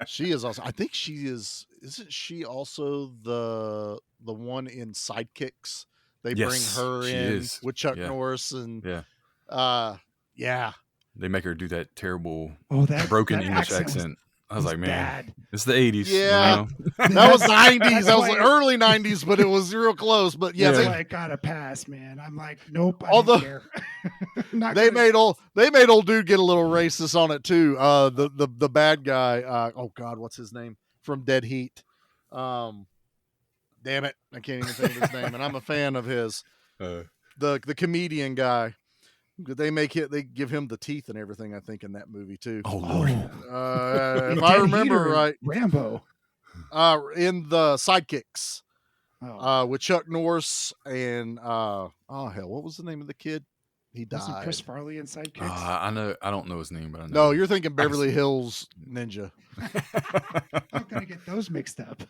She is also. I think she is. Isn't she also the one in Sidekicks? They bring Yes, her she in is. with Chuck Yeah. Norris and Yeah. yeah. They make her do that terrible that broken that English accent accent. I was like, man, bad. it's the 80s. Yeah. You That was the That's 90s. That was why- the early 90s, but it was real close. But yeah, That's Yeah. why I got a pass, man. I'm like, nope, I Although- don't care. Not they gonna- made old dude get a little racist on it too. The bad guy. Oh God, what's his name from Dead Heat? Damn it, I can't even think of his name, and I'm a fan of his. The comedian guy. They give him the teeth and everything. I think in that movie too. know? Oh Lord. If Dead I Heat remember or right, Rambo. in the Sidekicks. Oh, With Chuck Norris and what was the name of the kid? He wasn't died. Chris Farley in Sidekicks? I know. I don't know his name, but I know. No, you're thinking Beverly Hills Ninja. How can I get those mixed up?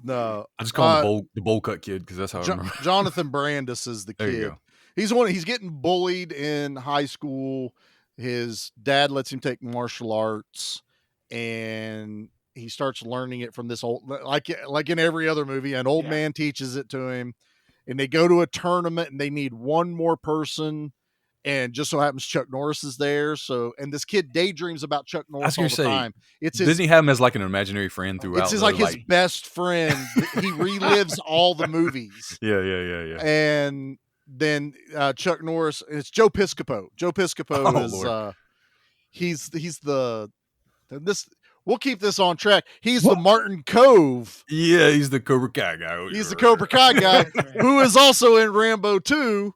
No, I just call him the bowl cut kid because that's how I remember. Jonathan Brandis is the There you kid. go. He's getting bullied in high school. His dad lets him take martial arts, and he starts learning it from this old, like in every other movie, an old man teaches it to him, and they go to a tournament and they need one more person. And just so happens Chuck Norris is there. So, and this kid daydreams about Chuck Norris all the time. It's his, doesn't he have him as like an imaginary friend throughout? it's his best friend. He relives all the movies. Yeah. And then Chuck Norris, it's Joe Piscopo. Joe Piscopo is Lord. he's the this. We'll keep this on track. He's the Martin Cove. Yeah, he's the Cobra Kai guy. He's the Cobra Kai guy who is also in Rambo 2.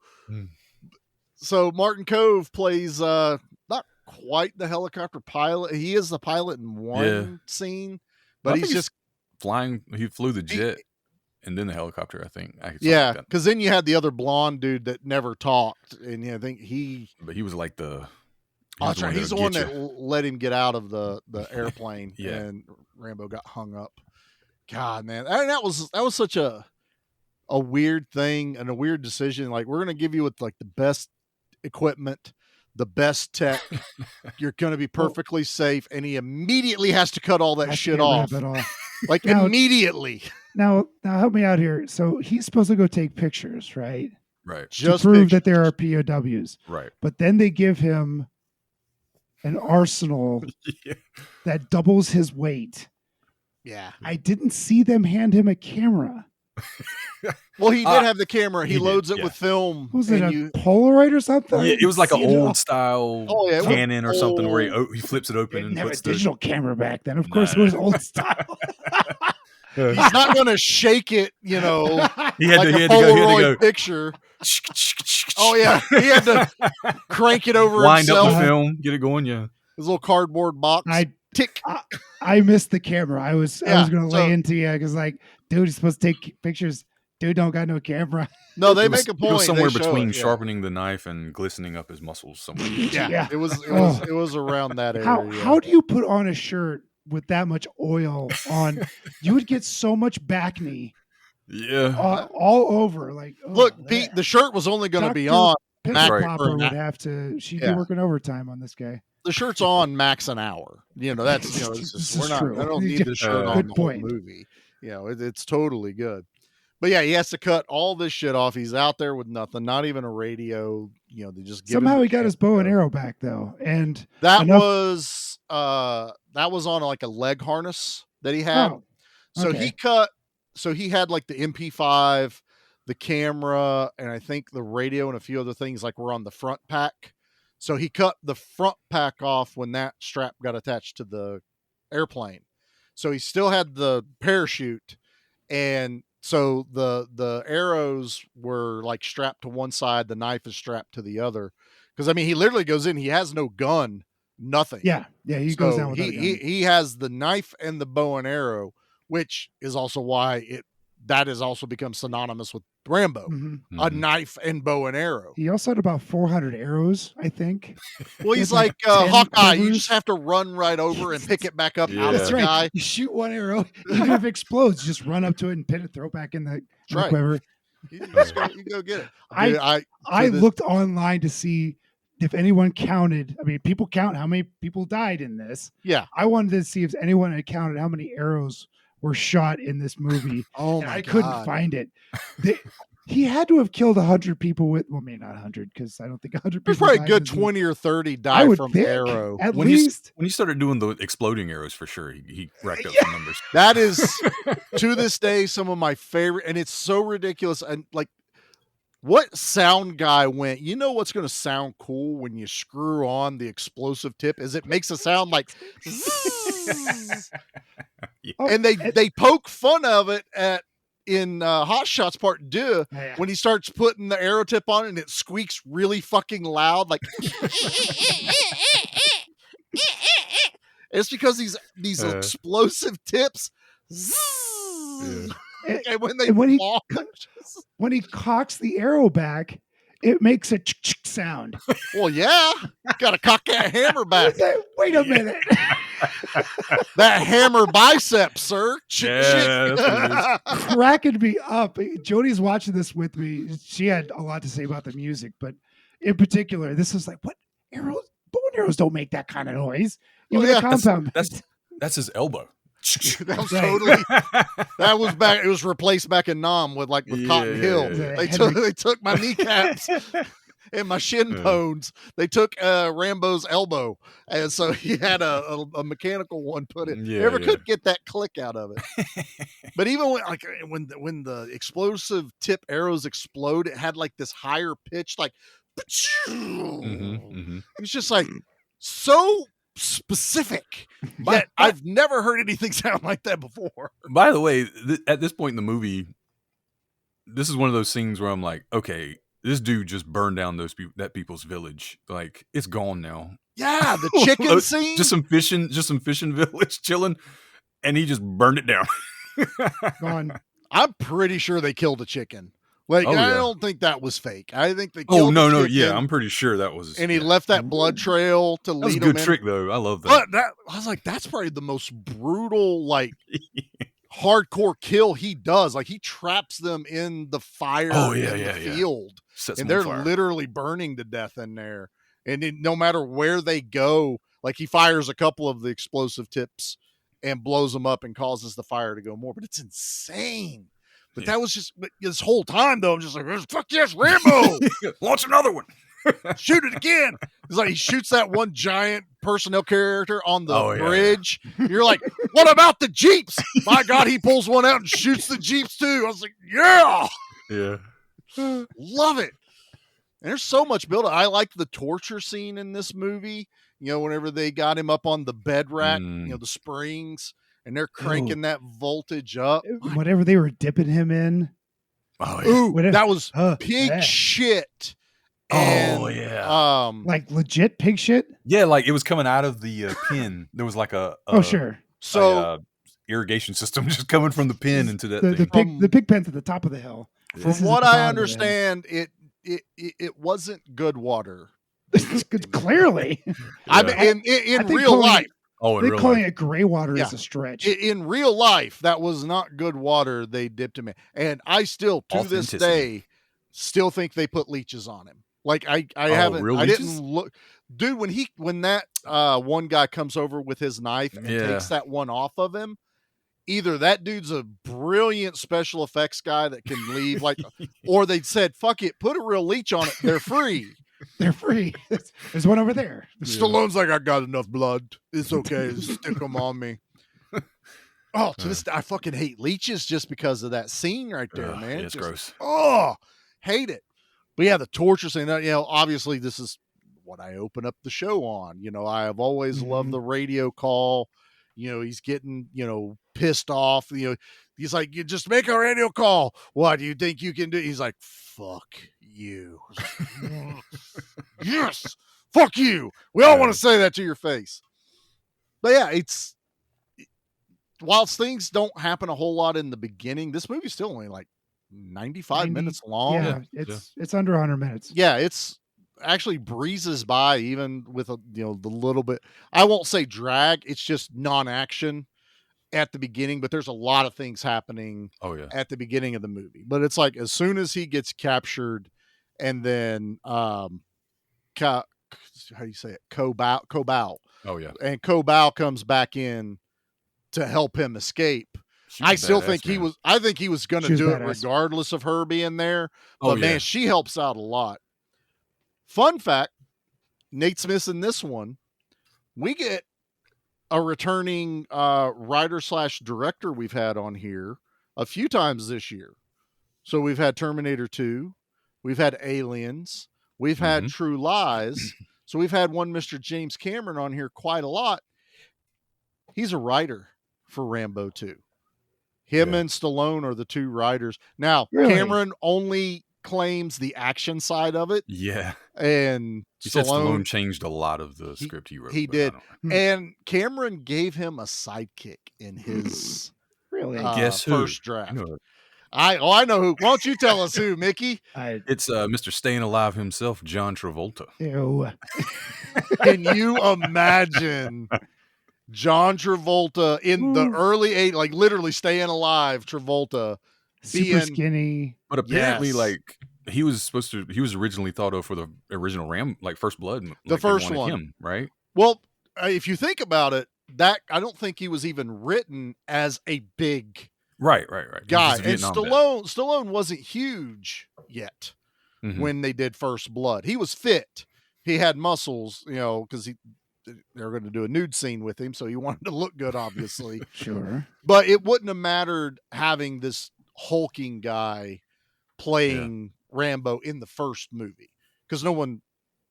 So Martin Cove plays not quite the helicopter pilot. He is the pilot in one scene, but he's just flying. He flew the jet and then the helicopter, I think. Yeah, because then you had the other blonde dude that never talked, and I think But he was like the. He's the one that let him get out of the airplane, Yeah. and Rambo got hung up. God, man, that was such a weird thing and a weird decision. Like, we're gonna give you with like the best equipment, the best tech. You're gonna be perfectly safe, and he immediately has to cut all that shit off. Like Now- immediately. Now help me out here. So he's supposed to go take pictures, right? Right. Just to prove pictures. that there are POWs. Right. But then they give him an arsenal that doubles his weight. Yeah. I didn't see them hand him a camera. Well, he did have the camera. He he did, loads it yeah. with film. Was it and a Polaroid or something? Yeah, it was like an See it all. old style Oh, yeah, it was Canon or something where old. he flips it open Didn't and have a puts digital camera back then. Of course, Nah. it was old style. He's not going to shake it, He had like to, a he had Polaroid to go. picture. Oh yeah, he had to crank it over Wind up himself. the film, get it going. Yeah. His little cardboard box. Tick. I missed the camera. I was going to lay so- into you because, like, dude, he's supposed to take pictures. Dude, don't got no camera. No, they It was- make a point. It was somewhere They show between it, yeah. sharpening the knife and glistening up his muscles somewhere. Yeah, Yeah. it was around that area. How do you put on a shirt with that much oil on? You would get so much back knee Yeah. all over. Like, oh, Look, Pete, the shirt was only going to be Dr. on. Pickle Max Popper for an would hour. have to. She'd Yeah. be working overtime on this guy. The shirt's on max an hour. That's it's This just, is we're not. true. I don't need the shirt on Good the point. whole movie. It's totally good. But yeah, he has to cut all this shit off. He's out there with nothing, not even a radio. They just give him Somehow the he got his bow and chance. arrow back though, and That enough- was on like a leg harness that he had. Oh, So okay. he had like the MP5, the camera, and I think the radio and a few other things like were on the front pack. So he cut the front pack off when that strap got attached to the airplane. So he still had the parachute, and so the arrows were like strapped to one side, the knife is strapped to the other. Because I mean, he literally goes in, he has no gun, nothing. yeah, he goes down with he has the knife and the bow and arrow, which is also why it that has also become synonymous with Rambo, Mm-hmm. a knife and bow and arrow. He also had about 400 arrows, I think. Well, he's like 10 Hawkeye. You quivers. just have to run right over and pick it back up out of That's the right. guy. You shoot one arrow, even if it explodes, just run up to it and pin it, throw it back in the right. quiver. You go get it. I looked online to see if anyone counted. I mean, people count how many people died in this. Yeah. I wanted to see if anyone had counted how many arrows were shot in this movie. Oh and my I God. couldn't find it. He had to have killed 100 people with, well, maybe not 100, because I don't think 100 There's people probably a died good in this movie. 20 or 30 I die would from think, arrow. at When least. he started doing the exploding arrows, for sure, he racked up some numbers. That is, to this day, some of my favorite, and it's so ridiculous. And like, what sound guy went, you know what's going to sound cool when you screw on the explosive tip is it makes a sound like and they poke fun of it in Hot Shots Part 2 when he starts putting the arrow tip on it and it squeaks really fucking loud like it's because these explosive tips and when he cocks the arrow back, it makes a sound. Well, yeah, got to cock that hammer back. Wait a minute. That hammer bicep, sir. Cracking me up. Jody's watching this with me. She had a lot to say about the music, but in particular, this is like, what arrows? Bow and arrows don't make that kind of noise. Even the compound. That's his elbow. That was totally. That was back. It was replaced back in Nam with Cotton Hill. They took my kneecaps and my shin bones. They took Rambo's elbow, and so he had a mechanical one put in. Never could get that click out of it. But even when the explosive tip arrows explode, it had like this higher pitch, like. It's just like so specific that I've never heard anything sound like that before. By the way, at this point in the movie, this is one of those scenes where I'm like, okay, this dude just burned down that people's village. Like, it's gone now. Yeah, the chicken scene. Just some fishing village chilling, and he just burned it down. Gone. I'm pretty sure they killed a chicken. Like, I don't think that was fake. I think they killed I'm pretty sure that was. And he left that blood trail to lead him in. That was a good trick, though. I love that. But I was like, that's probably the most brutal, like, hardcore kill he does. Like, he traps them in the fire in the field. And they're literally burning to death in there. And no matter where they go, like, he fires a couple of the explosive tips and blows them up and causes the fire to go more. But it's insane. But that was just this whole time, though. I'm just like, fuck yes, Rambo! Launch another one. Shoot it again. It's like he shoots that one giant personnel character on the bridge. You're like, what about the Jeeps? My God, he pulls one out and shoots the Jeeps too. I was like, yeah. Love it. And there's so much build up. I like the torture scene in this movie. You know, whenever they got him up on the bed rack, you know, the springs. And they're cranking that voltage up. Whatever they were dipping him in. Oh, yeah. Ooh, that was pig shit. And, like legit pig shit? Yeah, like it was coming out of the pin. There was like so irrigation system just coming from the pin into that the pig pen's at the top of the hill. From what I understand, it wasn't good water. Clearly. I mean, in real life. Oh, they're calling it gray water is a stretch. In real life, that was not good water they dipped him in. And I still, to this day, still think they put leeches on him. Like, I haven't, I didn't look. Dude, when that one guy comes over with his knife and takes that one off of him, either that dude's a brilliant special effects guy that can leave, like, or they said, fuck it, put a real leech on it. They're free. They're free. There's one over there. Stallone's like, I got enough blood. It's okay. Stick them on me. Oh, to this day, I fucking hate leeches just because of that scene right there, man. Yeah, it's gross. Oh, hate it. But yeah, the torture scene, you know, obviously this is what I open up the show on. You know, I have always loved the radio call. You know, he's getting, you know, pissed off. You know, he's like, you just make a radio call. What do you think you can do? He's like, fuck you. Yes, fuck you. We all want to say that to your face. But yeah, whilst things don't happen a whole lot in the beginning, this movie's still only like 95 minutes long. Yeah, it's under 100 minutes. Yeah, it's actually breezes by even with the little bit. I won't say drag. It's just non-action at the beginning, but there's a lot of things happening. At the beginning of the movie. But it's like as soon as he gets captured, and then how do you say it? Kobal. And Kobal comes back in to help him escape. I still think he was going to do it regardless of her being there. But man, she helps out a lot. Fun fact, Nate Smith's in this one. We get a returning writer/director we've had on here a few times this year. So we've had Terminator 2, we've had Aliens, we've had True Lies. So we've had one Mr. James Cameron on here quite a lot. He's a writer for Rambo 2. Him and Stallone are the two writers. Now, Cameron only claims the action side of it. Yeah. And he said Stallone changed a lot of the script he wrote. He did. And Cameron gave him a sidekick in his first draft. I know who. Why don't you tell us who, Mickey? It's Mr. Staying Alive himself, John Travolta. Ew. Can you imagine John Travolta in the early 80s, like literally Staying Alive, Travolta super skinny. But apparently, like he was originally thought of for the original First Blood, the first one, him, right? Well, if you think about it, that I don't think he was even written as a big right guy. And Stallone wasn't huge yet when they did First Blood. He was fit. He had muscles, because they were going to do a nude scene with him, so he wanted to look good, obviously. Sure. But it wouldn't have mattered having this hulking guy playing Rambo in the first movie, because no one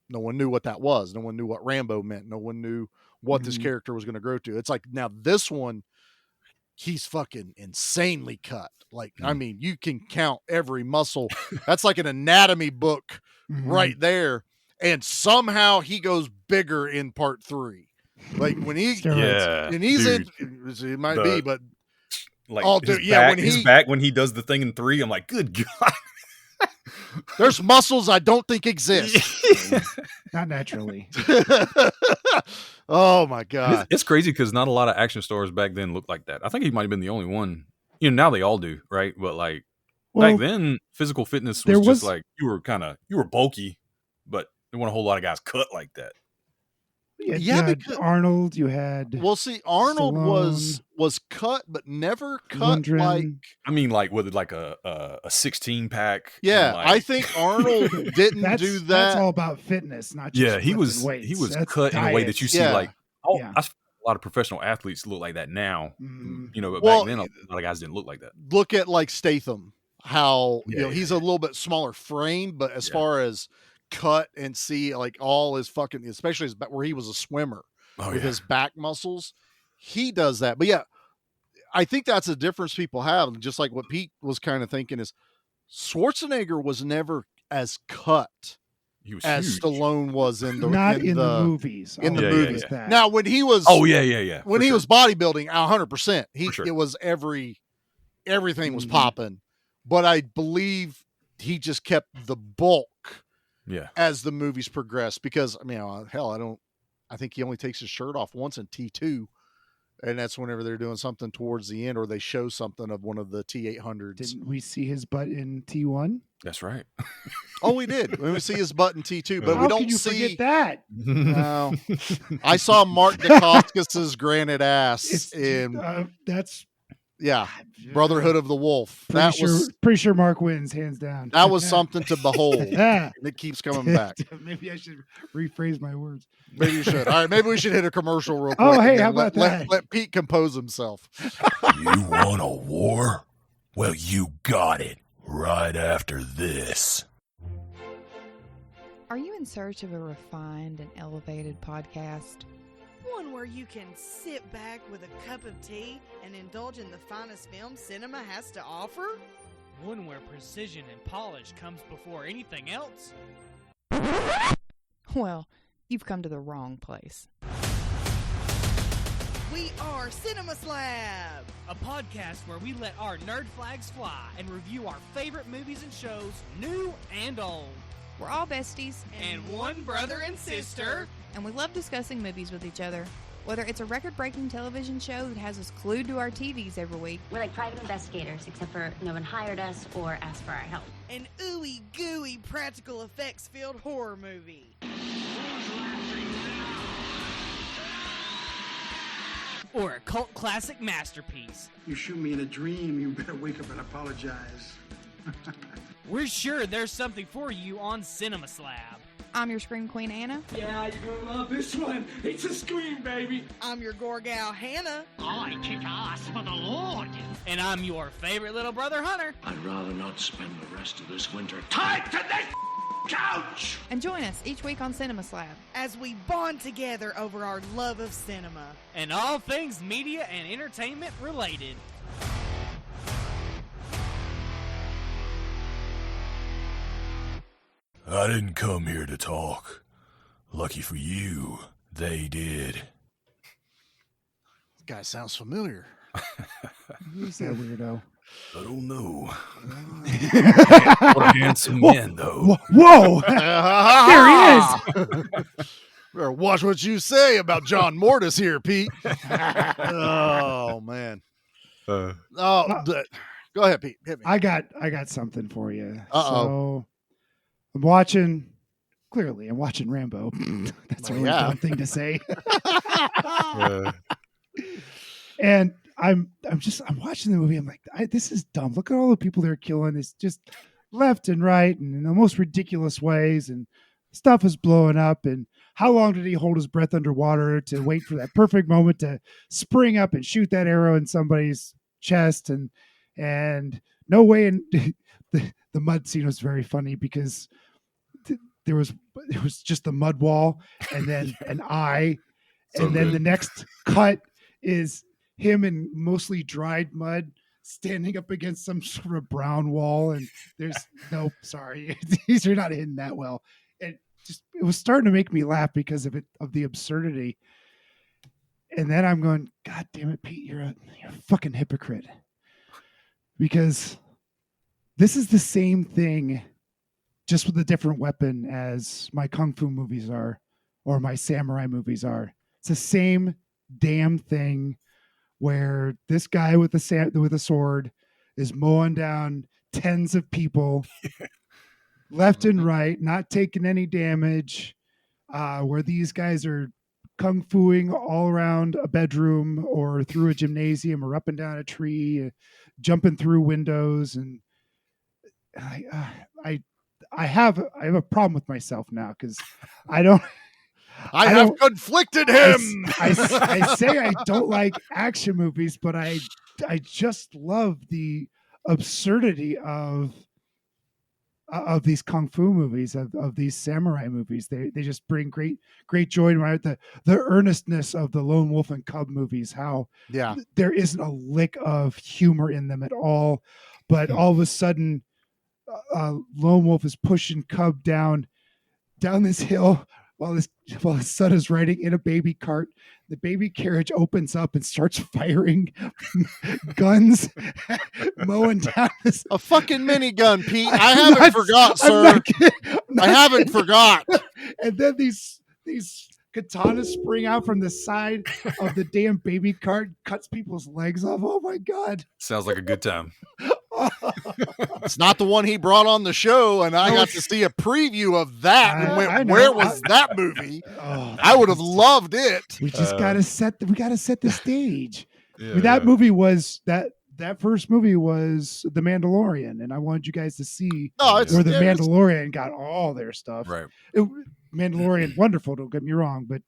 knew what that was. No one knew what Rambo meant. No one knew what this character was going to grow to. It's like now this one, he's fucking insanely cut. Like, I mean, you can count every muscle. That's like an anatomy book right there. And somehow he goes bigger in part 3. Like when he, and he's dude, it might be, but like his back when he does the thing in 3, I'm like, good God. There's muscles I don't think exist. Not naturally. Oh my God. It's crazy because not a lot of action stars back then looked like that. I think he might have been the only one. Now they all do, right? But like back then, physical fitness was just like you were bulky, but there weren't a whole lot of guys cut like that. You had Arnold, you had Arnold Stallone. was cut, but never cut Lundgren. Like I mean, like with like a 16-pack. Yeah, like... I think Arnold didn't do that. That's all about fitness, not just he was weights. He was that's cut diet. in a way that you see like a lot of professional athletes look like that now. But back then a lot of guys didn't look like that. Look at like Statham, how he's a little bit smaller frame, but as far as cut and see like all his fucking, especially his back, where he was a swimmer with his back muscles, he does that. But I think that's a difference people have. Just like what Pete was kind of thinking is Schwarzenegger was never as cut as huge. Stallone was in the movies. In the movies. Now when he was when he was bodybuilding 100%, it was everything was popping. But I believe he just kept the bulk as the movies progressed, because I mean, I think he only takes his shirt off once in T2, and that's whenever they're doing something towards the end or they show something of one of the T800s. Didn't we see his butt in T1? That's right. Oh, we did. We see his butt in T2, but we don't see forget that. No. I saw Mark Dacascos's granite ass in that's Brotherhood of the Wolf. Pretty sure Mark wins, hands down. That was something to behold. And it keeps coming back. Maybe I should rephrase my words. Maybe you should. All right, maybe we should hit a commercial real quick. Oh, hey, how about that? Let Pete compose himself. You want a war? Well, you got it right after this. Are you in search of a refined and elevated podcast? One where you can sit back with a cup of tea and indulge in the finest film cinema has to offer? One where precision and polish comes before anything else? Well, you've come to the wrong place. We are Cinema Slab, a podcast where we let our nerd flags fly and review our favorite movies and shows, new and old. We're all besties. And one brother and sister. And we love discussing movies with each other. Whether it's a record-breaking television show that has us glued to our TVs every week. We're like private investigators, except for no one hired us or asked for our help. An ooey-gooey practical effects-filled horror movie. Or a cult classic masterpiece. You shoot me in a dream, you better wake up and apologize. We're sure there's something for you on Cinema Slab. I'm your Scream Queen, Anna. Yeah, you're gonna love this one. It's a scream, baby. I'm your gore gal, Hannah. I kick ass for the Lord. And I'm your favorite little brother, Hunter. I'd rather not spend the rest of this winter tied to this couch. And join us each week on Cinema Slab as we bond together over our love of cinema. And all things media and entertainment related. I didn't come here to talk. Lucky for you, they did. This guy sounds familiar. Who's that weirdo? I don't know. What a handsome man, though. Whoa! There he is! Better watch what you say about John Mortis here, Pete. Oh, man. Go ahead, Pete. Hit me. I got something for you. Uh-oh. So I'm watching Rambo. That's a really dumb thing to say. And I'm watching the movie. I'm like, this is dumb. Look at all the people they're killing. It's just left and right and in the most ridiculous ways. And stuff is blowing up. And how long did he hold his breath underwater to wait for that perfect moment to spring up and shoot that arrow in somebody's chest? And no way. And the mud scene was very funny because it was just the mud wall and then an eye. And then the next cut is him in mostly dried mud standing up against some sort of brown wall. And sorry, these are not hidden that well. And it was starting to make me laugh because of the absurdity. And then I'm going, God damn it, Pete, you're a fucking hypocrite. Because this is the same thing, just with a different weapon as my Kung Fu movies are, or my samurai movies are. It's the same damn thing where this guy with a sword is mowing down tens of people left and right, not taking any damage, where these guys are kung fuing all around a bedroom or through a gymnasium or up and down a tree, jumping through windows. And I have a problem with myself now because I have conflicted him. I say I don't like action movies, but I just love the absurdity of these kung fu movies, of these samurai movies. They just bring great joy to my the earnestness of the Lone Wolf and Cub movies. How there isn't a lick of humor in them at all, but all of a sudden, Lone Wolf is pushing Cub down this hill while his son is riding in a baby cart. The baby carriage opens up and starts firing guns, mowing down a fucking minigun, Pete. I haven't forgot, sir. I haven't forgot. And then these katanas spring out from the side of the damn baby cart, cuts people's legs off. Oh my God. Sounds like a good time. It's not the one he brought on the show, and I got to see a preview of that and went, where was that movie? I would have loved it. We just gotta set the stage. That movie was that first movie was The Mandalorian, and I wanted you guys to see where the Mandalorian got all their stuff. Right. Mandalorian, wonderful, don't get me wrong, but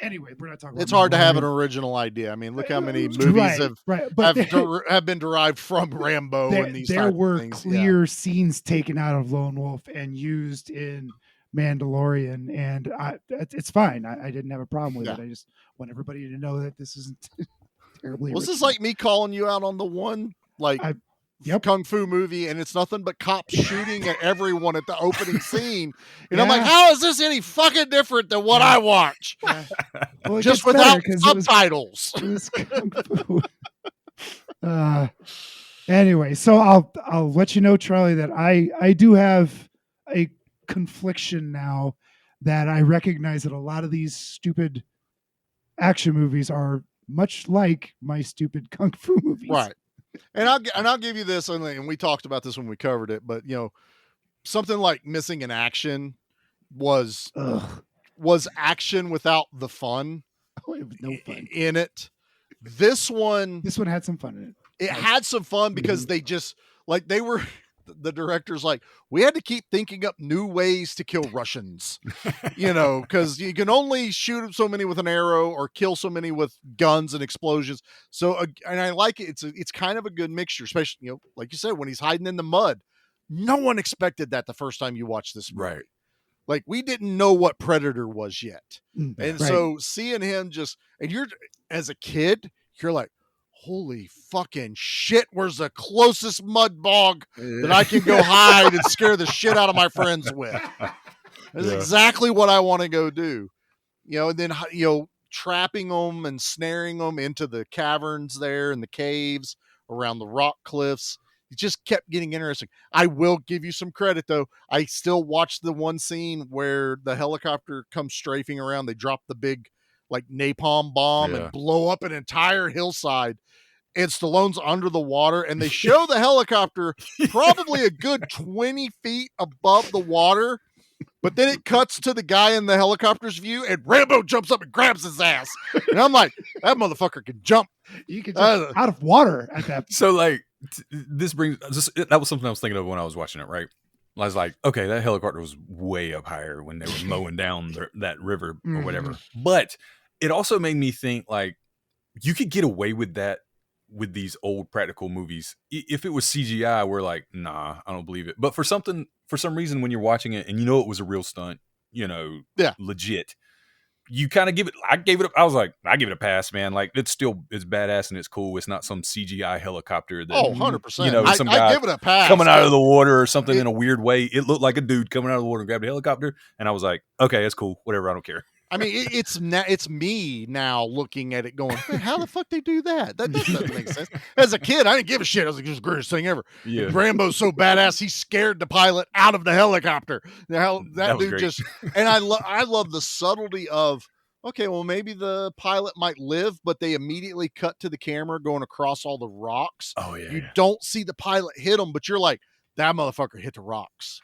anyway, we're not talking about it's hard to have an original idea. I mean, look how many movies have been derived from Rambo and these there were things. Clear scenes taken out of Lone Wolf and used in Mandalorian, and it's fine. I didn't have a problem with it. I just want everybody to know that this isn't terribly Was this like me calling you out on the one kung fu movie, and it's nothing but cops shooting at everyone at the opening scene. And I'm like, how is this any fucking different than what I watch? Well, just without subtitles. It was kung fu. Anyway, so I'll let you know, Charlie, that I do have a confliction now that I recognize that a lot of these stupid action movies are much like my stupid kung fu movies. Right. And I'll give you this, and we talked about this when we covered it, but something like Missing in Action was action without the fun. Oh, it was no fun in it. This one had some fun in it. It had some fun because they just the director's like, we had to keep thinking up new ways to kill Russians, because you can only shoot so many with an arrow or kill so many with guns and explosions. So, and I like it. It's kind of a good mixture, especially, like you said, when he's hiding in the mud. No one expected that the first time you watched this movie. Right. Like, we didn't know what Predator was yet. And right. So seeing him and you're, as a kid, you're like, holy fucking shit, where's the closest mud bog that I can go hide and scare the shit out of my friends with? That's exactly what I want to go do. And then, trapping them and snaring them into the caverns there and the caves around the rock cliffs. It just kept getting interesting. I will give you some credit, though. I still watched the one scene where the helicopter comes strafing around. They drop the big, napalm bomb and blow up an entire hillside. And Stallone's under the water, and they show the helicopter probably a good 20 feet above the water. But then it cuts to the guy in the helicopter's view, and Rambo jumps up and grabs his ass. And I'm like, that motherfucker can jump. You can jump out of water at that. So, that was something I was thinking of when I was watching it, right? I was like, okay, that helicopter was way up higher when they were mowing down that river or whatever. But it also made me think, you could get away with that with these old practical movies. If it was CGI, we're like, nah, I don't believe it. But for some reason, when you're watching it and it was a real stunt, legit, you kind of I gave it a pass, man. It's badass and it's cool. It's not some CGI helicopter that 100%. Some I guy give it a pass coming out of the water or something in a weird way. It looked like a dude coming out of the water and grabbed a helicopter, and I was like, okay, that's cool, whatever, I don't care. I mean, it's me now looking at it going, hey, how the fuck they do that? That doesn't make sense. As a kid, I didn't give a shit. I was like, this is the greatest thing ever. Yeah. Rambo's so badass, he scared the pilot out of the helicopter. That dude great. and I love the subtlety of, okay, well, maybe the pilot might live, but they immediately cut to the camera going across all the rocks. Oh, yeah. You don't see the pilot hit him, but you're like, that motherfucker hit the rocks.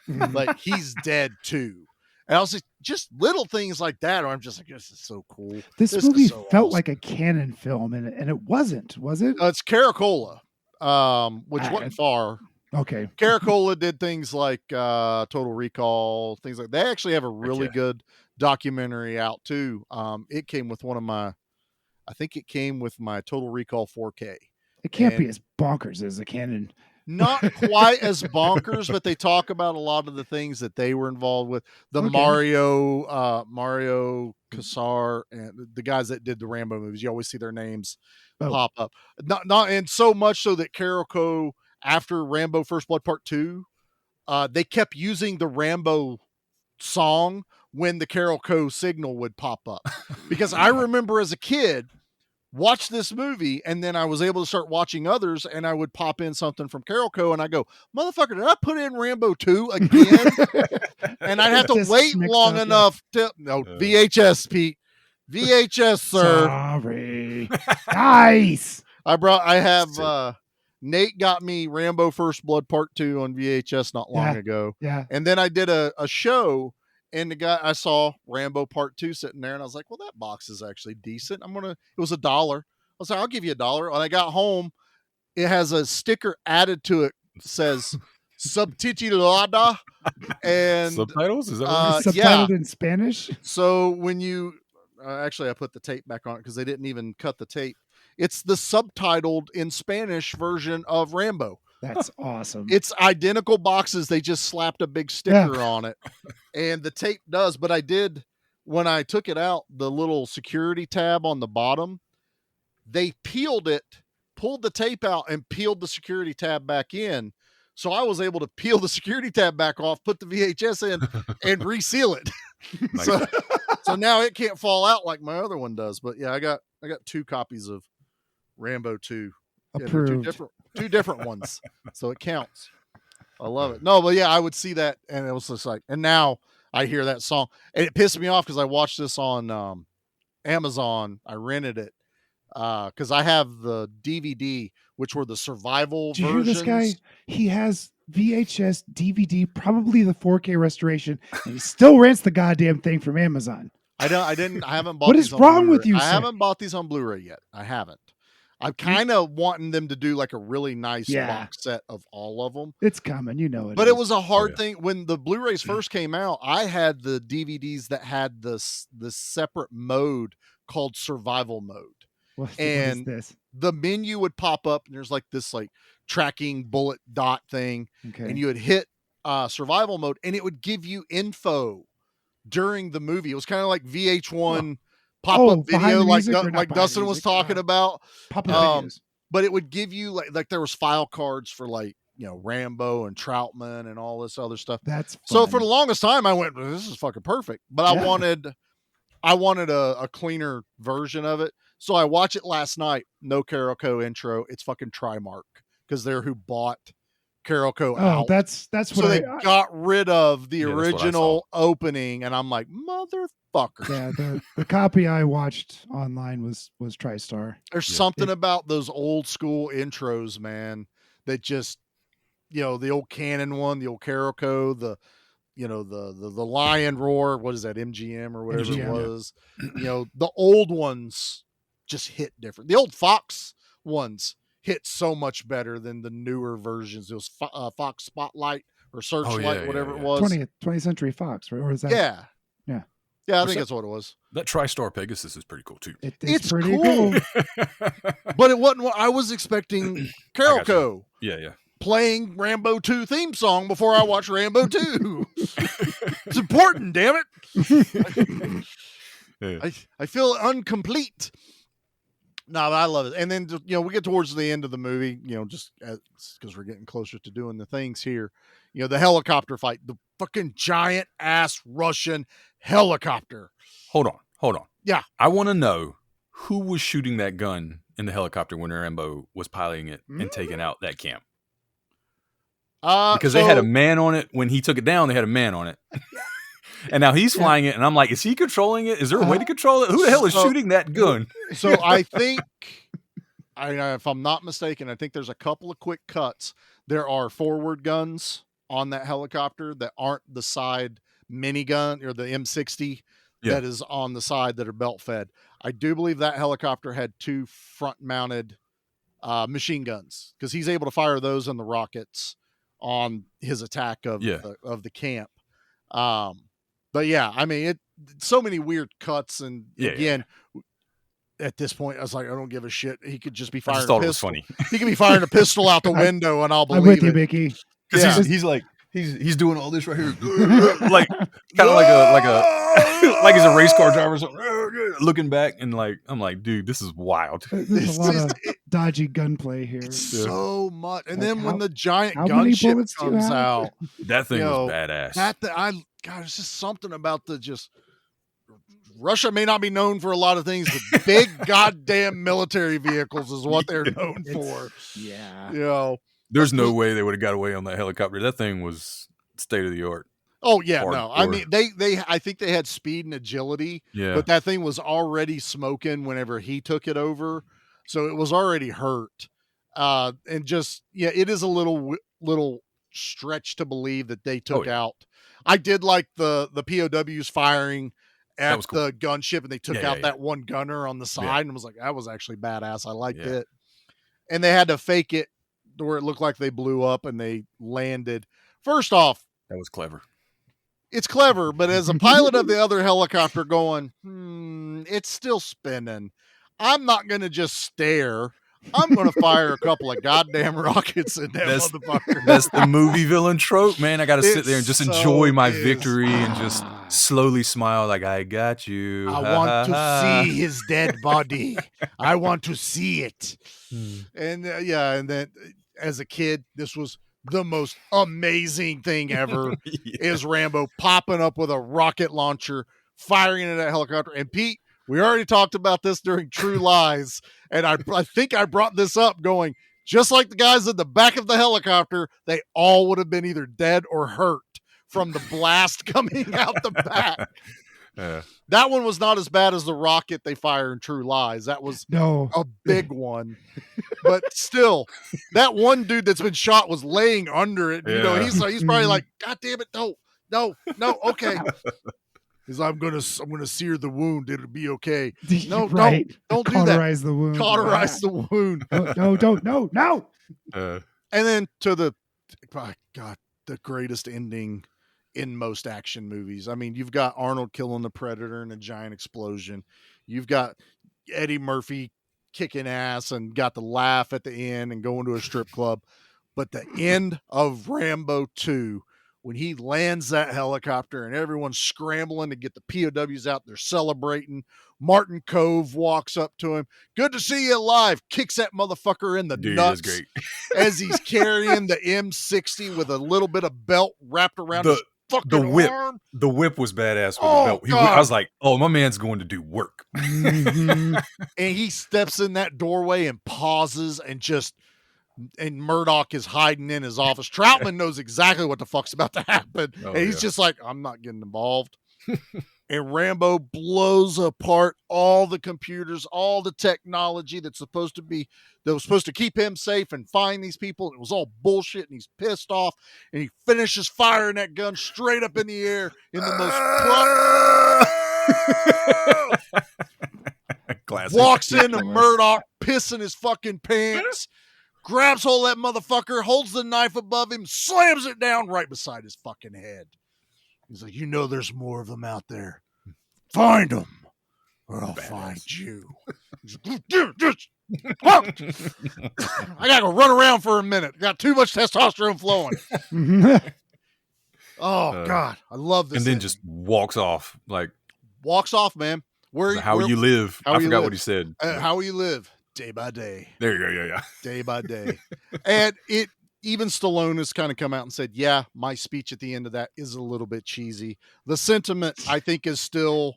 He's dead too. And I was just little things like that, or I'm just like, this is so cool. This movie felt like a canon film, and it wasn't, was it? It's Caracola, which wasn't far. Okay. Caracola did things like Total Recall, things like that. They actually have a really good documentary out too. It came with I think it came with my Total Recall 4K. It can't be as bonkers as a canon. Not quite as bonkers, but they talk about a lot of the things that they were involved with. The Mario Casar and the guys that did the Rambo movies. You always see their names pop up. Not and so much so that Carolco, after Rambo First Blood Part 2, they kept using the Rambo song when the Carolco signal would pop up. Because I remember as a kid, watch this movie, and then I was able to start watching others, and I would pop in something from Carolco, and I go, motherfucker, did I put in Rambo 2 again? And I'd have to wait long enough to VHS, Pete. VHS, sir. Sorry. Nice. Nate got me Rambo First Blood Part 2 on VHS not long ago. Yeah. And then I did a show, and I saw Rambo Part 2 sitting there, and I was like, well, that box is actually decent. It was $1. I was like, I'll give you $1. When I got home, it has a sticker added to it, says subtitulada and subtitles. Is that what subtitled in Spanish? So when you, actually I put the tape back on it because they didn't even cut the tape. It's the subtitled in Spanish version of Rambo. That's awesome. It's identical boxes. They just slapped a big sticker on it. And the tape does. But when I took it out, the little security tab on the bottom, they peeled it, pulled the tape out and peeled the security tab back in. So I was able to peel the security tab back off, put the VHS in, and reseal it. Nice. So now it can't fall out like my other one does. But yeah, I got 2 copies of Rambo 2. Yeah, Approved. Two different ones. So it counts. I love it. No, but yeah, I would see that, and it was just like, and now I hear that song, and it pissed me off because I watched this on Amazon. I rented it because I have the DVD, which were the survival Do you versions. hear this guy? He has VHS, DVD, probably the 4K restoration, and he still rents the goddamn thing from Amazon. I haven't bought. What these is on wrong with Blu-ray. you, I sir? haven't bought these on Blu-ray yet. I haven't. I'm kind of wanting them to do like a really nice box set of all of them. It's coming, you know it. But it was a hard thing when the Blu-rays first came out. I had the DVDs that had this separate mode called survival mode. What and is this? The menu would pop up and there's like this like tracking bullet dot thing. Okay. And you would hit survival mode and it would give you info during the movie. It was kind of like VH1 pop-up video like Dustin was talking about. Pop-up videos. But it would give you like there was file cards for like, Rambo and Troutman and all this other stuff. That's fun. So for the longest time I went, this is fucking perfect. But I wanted a cleaner version of it. So I watched it last night. No Carolco intro. It's fucking Trimark because they're who bought Carolco out. That's what so they got rid of the original opening, and I'm like, motherfucker. Yeah, the copy I watched online was TriStar. There's something about those old school intros, man, that just the old Canon one, the old Carolco, the Lion Roar, what is that, MGM or whatever it was. The old ones just hit different. The old Fox ones hit so much better than the newer versions. It was Fox Spotlight or Searchlight, whatever it was. 20th Century Fox, right? Or is that? Yeah. I think that's what it was. That TriStar Pegasus is pretty cool too. It's pretty cool. But it wasn't what I was expecting. Carolco. Yeah. Playing Rambo 2 theme song before I watch Rambo 2. It's important, damn it. I feel incomplete. No, but I love it. And then, we get towards the end of the movie, just because we're getting closer to doing the things here. The helicopter fight, the fucking giant ass Russian helicopter. Hold on. Yeah. I want to know who was shooting that gun in the helicopter when Rambo was piloting it and taking out that camp. Because they had a man on it. When he took it down, they had a man on it. And now he's flying it, and I'm like, is he controlling it? Is there a way to control it? Who the hell is shooting that gun? So I think, if I'm not mistaken, I think there's a couple of quick cuts. There are forward guns on that helicopter that aren't the side minigun or the M60 that is on the side that are belt fed. I do believe that helicopter had 2 front mounted machine guns because he's able to fire those in the rockets on his attack of the camp. But yeah, I mean, so many weird cuts, and again, at this point, I was like, I don't give a shit. He could just be firing a pistol. He could be firing a pistol out the window, and I'll believe it. I'm with you, Micky. Because he's like, he's doing all this right here, like kind of like a like he's a race car driver, looking back, and I'm like, dude, this is wild. There's a lot of dodgy gunplay here. It's so much, and then when the giant many gunship bullets do you comes have? out, that thing was badass. God, it's just something about Russia may not be known for a lot of things, but big goddamn military vehicles is what they're known for. Yeah. There's no way they would have got away on that helicopter. That thing was state of the art. Oh yeah, no. I mean, I think they had speed and agility, but that thing was already smoking whenever he took it over, so it was already hurt. And just it is a little stretch to believe that they took out. I did like the POWs firing at the gunship, and they took out that one gunner on the side, and was like, that was actually badass. I liked it. And they had to fake it to where it looked like they blew up and they landed. First off, that was clever. It's clever, but as a pilot of the other helicopter going, it's still spinning. I'm not going to just stare. I'm going to fire a couple of goddamn rockets at that motherfucker. That's the movie villain trope, man. I got to sit there and just It enjoy so my is. victory and just slowly smile like, I got you. I Ha, want ha, to ha. see his dead body. I want to see it. And and then as a kid, this was the most amazing thing ever. Is Rambo popping up with a rocket launcher, firing into that helicopter. And Pete, we already talked about this during True Lies, and I think I brought this up going, just like the guys in the back of the helicopter, they all would have been either dead or hurt from the blast coming out the back. That one was not as bad as the rocket they fire in True Lies. That was a big one. But still, that one dude that's been shot was laying under it. You know, he's probably like, God damn it, no, okay. He's like, I'm gonna sear the wound. It'll be okay. No, don't do that. Cauterize the wound. Cauterize the wound. No. And then to the greatest ending in most action movies. I mean, you've got Arnold killing the Predator in a giant explosion. You've got Eddie Murphy kicking ass and got the laugh at the end and going to a strip club. But the end of Rambo 2, when he lands that helicopter and everyone's scrambling to get the POWs out, they're celebrating. Martin Cove walks up to him. Good to see you alive. Kicks that motherfucker in the nuts. That's great. As he's carrying the M60 with a little bit of belt wrapped around his fucking whip. arm. The whip was badass with the belt. I was like, oh, my man's going to do work. And he steps in that doorway and pauses and Murdoch is hiding in his office. Troutman knows exactly what the fuck's about to happen. And he's just like, I'm not getting involved. And Rambo blows apart all the computers, all the technology that was supposed to keep him safe and find these people. It was all bullshit, and he's pissed off. And he finishes firing that gun straight up in the air in the most Classic. Walks into Murdoch, pissing his fucking pants. Grabs hold of that motherfucker, holds the knife above him, slams it down right beside his fucking head. He's like, there's more of them out there. Find them, or I'll find you. I gotta go run around for a minute. Got too much testosterone flowing. God, I love this. And then just walks off, man. How will you live? I forgot what he said. How will you live? Day by day. There you go. Yeah. Day by day. And even Stallone has kind of come out and said, yeah, my speech at the end of that is a little bit cheesy. The sentiment, I think, is still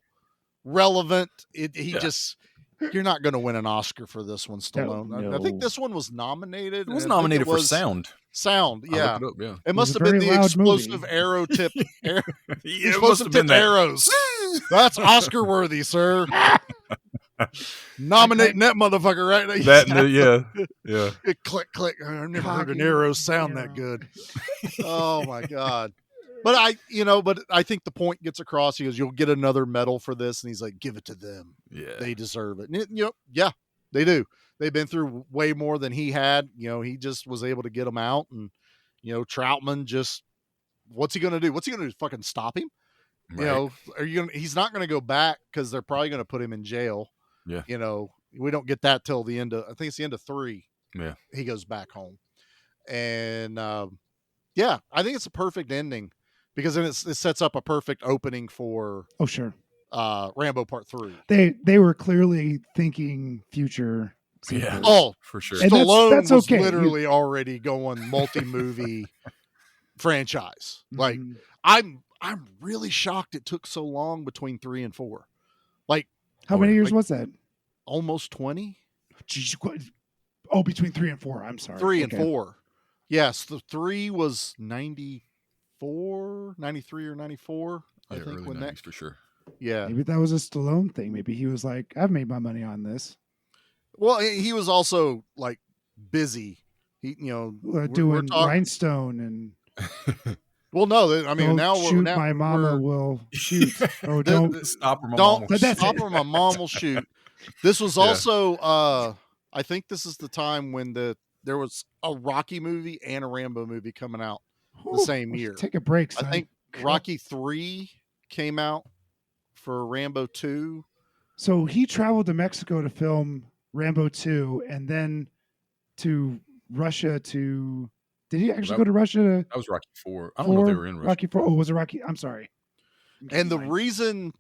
relevant. You're not going to win an Oscar for this one, Stallone. No. I think this one was nominated. It was nominated for sound. Sound, yeah. It must have been the explosive arrow tip. Explosive tipped arrows. That's Oscar worthy, sir. Nominating that motherfucker right now. Yeah. Click. I've never heard an arrow sound that good. Oh my God. But I think the point gets across. He goes, you'll get another medal for this. And he's like, give it to them. Yeah. They deserve it. And they do. They've been through way more than he had. He just was able to get them out. And, Troutman what's he going to do? What's he going to do? Fucking stop him? Right. He's not going to go back because they're probably going to put him in jail. Yeah. We don't get that till the end of, I think it's the end of 3. Yeah. He goes back home. And, I think it's a perfect ending because then it sets up a perfect opening for, Rambo Part 3. They were clearly thinking future. Yeah. Oh, for sure. Stallone that's was okay. literally already going multi-movie franchise. Like, I'm really shocked it took so long between 3 and 4. Like, how many years was that? Almost 20. Jeez, between 3 and 4. I'm sorry. 3 and 4. Yes, the 3 was 94, 93 or 94. I think early when 90s that for sure. Yeah. Maybe that was a Stallone thing. Maybe he was like, I've made my money on this. Well, he was also like busy. He, doing Rhinestone and. Well, no, I mean, don't my mama will shoot. Oh, don't stop her. Stop her. My mom will shoot. This was also, I think this is the time when there was a Rocky movie and a Rambo movie coming out the same year. Take a break, son. I think Rocky 3 came out for Rambo 2. So he traveled to Mexico to film Rambo 2, and then to Russia to. Did he actually go to Russia? That was Rocky 4. I don't know if they were in Russia. Rocky 4. Oh, was it Rocky? I'm sorry. And the reason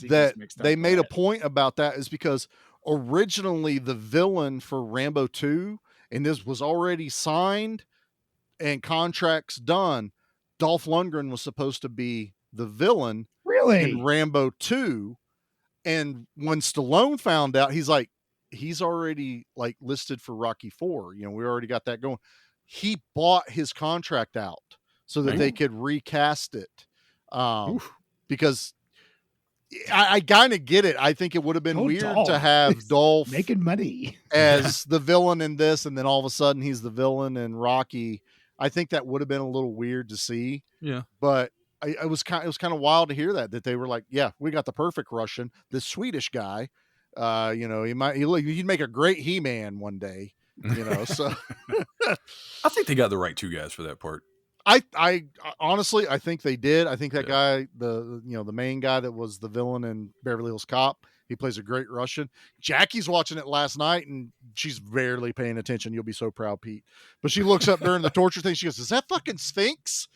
that they made a point about that is because originally the villain for Rambo 2, and this was already signed and contracts done, Dolph Lundgren was supposed to be the villain in Rambo 2. And when Stallone found out, he's like, he's already like listed for Rocky 4. You know, we already got that going. He bought his contract out so that they could recast it. Because I kind of get it. I think it would have been weird to have Dolph making money as the villain in this, and then all of a sudden he's the villain in Rocky. I think that would have been a little weird to see. Yeah, but it was kind of wild to hear that they were like, yeah, we got the perfect Russian, this Swedish guy. You know, he'd make a great He-Man one day. You know, so I think they got the right two guys for that part. I honestly, I think they did. I think that guy, the main guy that was the villain in Beverly Hills Cop, he plays a great Russian. Jackie's watching it last night and she's barely paying attention. You'll be so proud, Pete. But she looks up during the torture thing. She goes, "Is that fucking Sphinx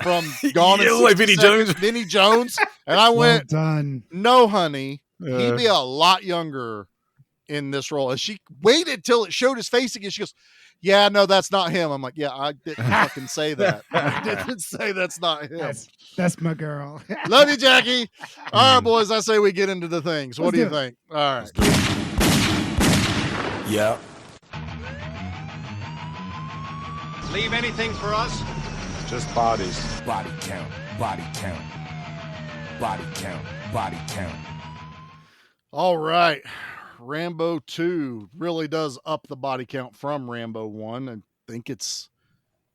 from Gone in 60 Vinnie Seconds? Jones?" Vinnie Jones. And I went, well done. No, honey, he'd be a lot younger in this role. And she waited till it showed his face again. She goes, "Yeah, no, that's not him." I'm like, yeah, I didn't fucking say that. I didn't say that's not him. That's my girl. Love you, Jackie. All right, boys, I say we get into the things. What do you think? All right. Yeah. Leave anything for us? Just bodies. Body count. Body count. Body count. Body count. All right. Rambo 2 really does up the body count from Rambo 1. I think it's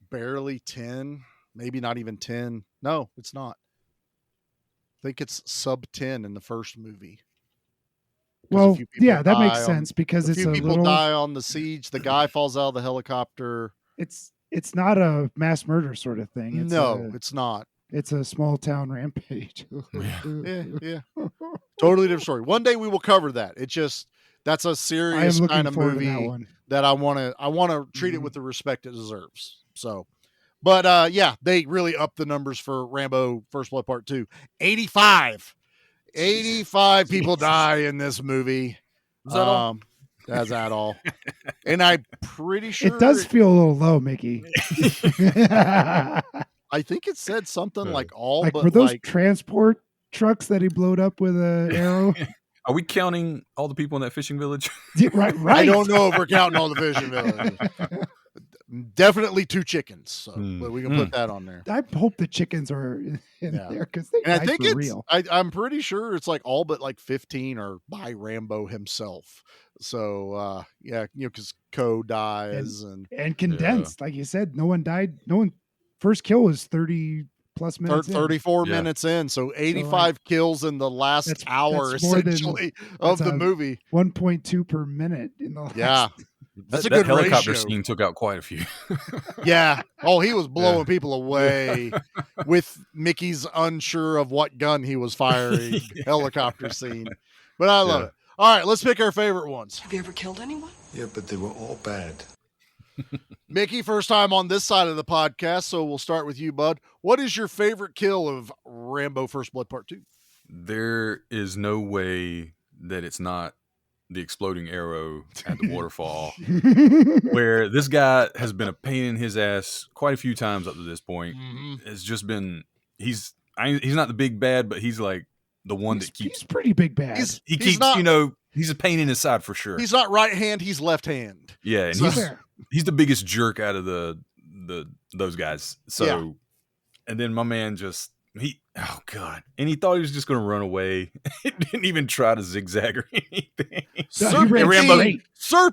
barely 10, maybe not even 10. No, it's not. I think it's sub 10 in the first movie. Well, yeah, that makes sense because it's a few people die on the siege. The guy falls out of the helicopter. It's not a mass murder sort of thing. It's not. It's a small town rampage. Yeah. Totally different story. One day we will cover that. That's a serious kind of movie that I want to treat it with the respect it deserves. So, but yeah, they really upped the numbers for Rambo First Blood Part 2. 85 people die in this movie. Is that all? That's that all. And I'm pretty sure it does feel a little low, Mickey. I think it said something like all, like but were those transport trucks that he blowed up with an arrow? Are we counting all the people in that fishing village? Right. I don't know if we're counting all the fishing villages. Definitely 2 chickens, so but we can put that on there. I hope the chickens are in there because they and I died think for it's real. I'm pretty sure it's like all but like 15 are by Rambo himself. So yeah, because Co dies and condensed, like you said, no one died. No one. First kill was 30 plus minutes. 34 minutes in, so 85 kills in the last hour that's essentially of the movie. 1.2 per minute in the last. Yeah. That's a that good helicopter ratio. scene took out quite a few. Yeah. Oh, he was blowing people away with Mickey's unsure of what gun he was firing helicopter scene. But I love it. All right, let's pick our favorite ones. Have you ever killed anyone? Yeah, but they were all bad. Mickey, first time on this side of the podcast, so we'll start with you, bud. What is your favorite kill of Rambo First Blood Part 2? There is no way that it's not the exploding arrow at the waterfall, where this guy has been a pain in his ass quite a few times up to this point. It's just been he's not the big bad, but he's like the one that keeps. He's pretty big bad. He keeps not, he's a pain in his side for sure. He's not right hand, he's left hand. Yeah, and he's the biggest jerk out of those guys. So, and then my man oh God, and he thought he was just going to run away. He didn't even try to zigzag or anything. Rambo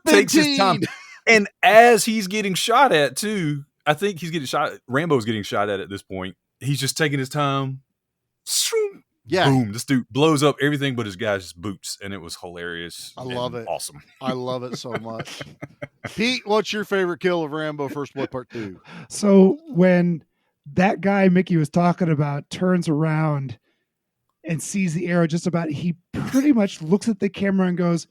takes his time, and as he's getting shot at too, I think he's getting shot. Rambo's getting shot at this point. He's just taking his time. Yeah. Boom. This dude blows up everything but his guy's boots, and it was hilarious. I love it. Awesome. I love it so much. Pete, what's your favorite kill of Rambo First Blood Part 2? So when that guy Mickey was talking about turns around and sees the arrow just about, he pretty much looks at the camera and goes,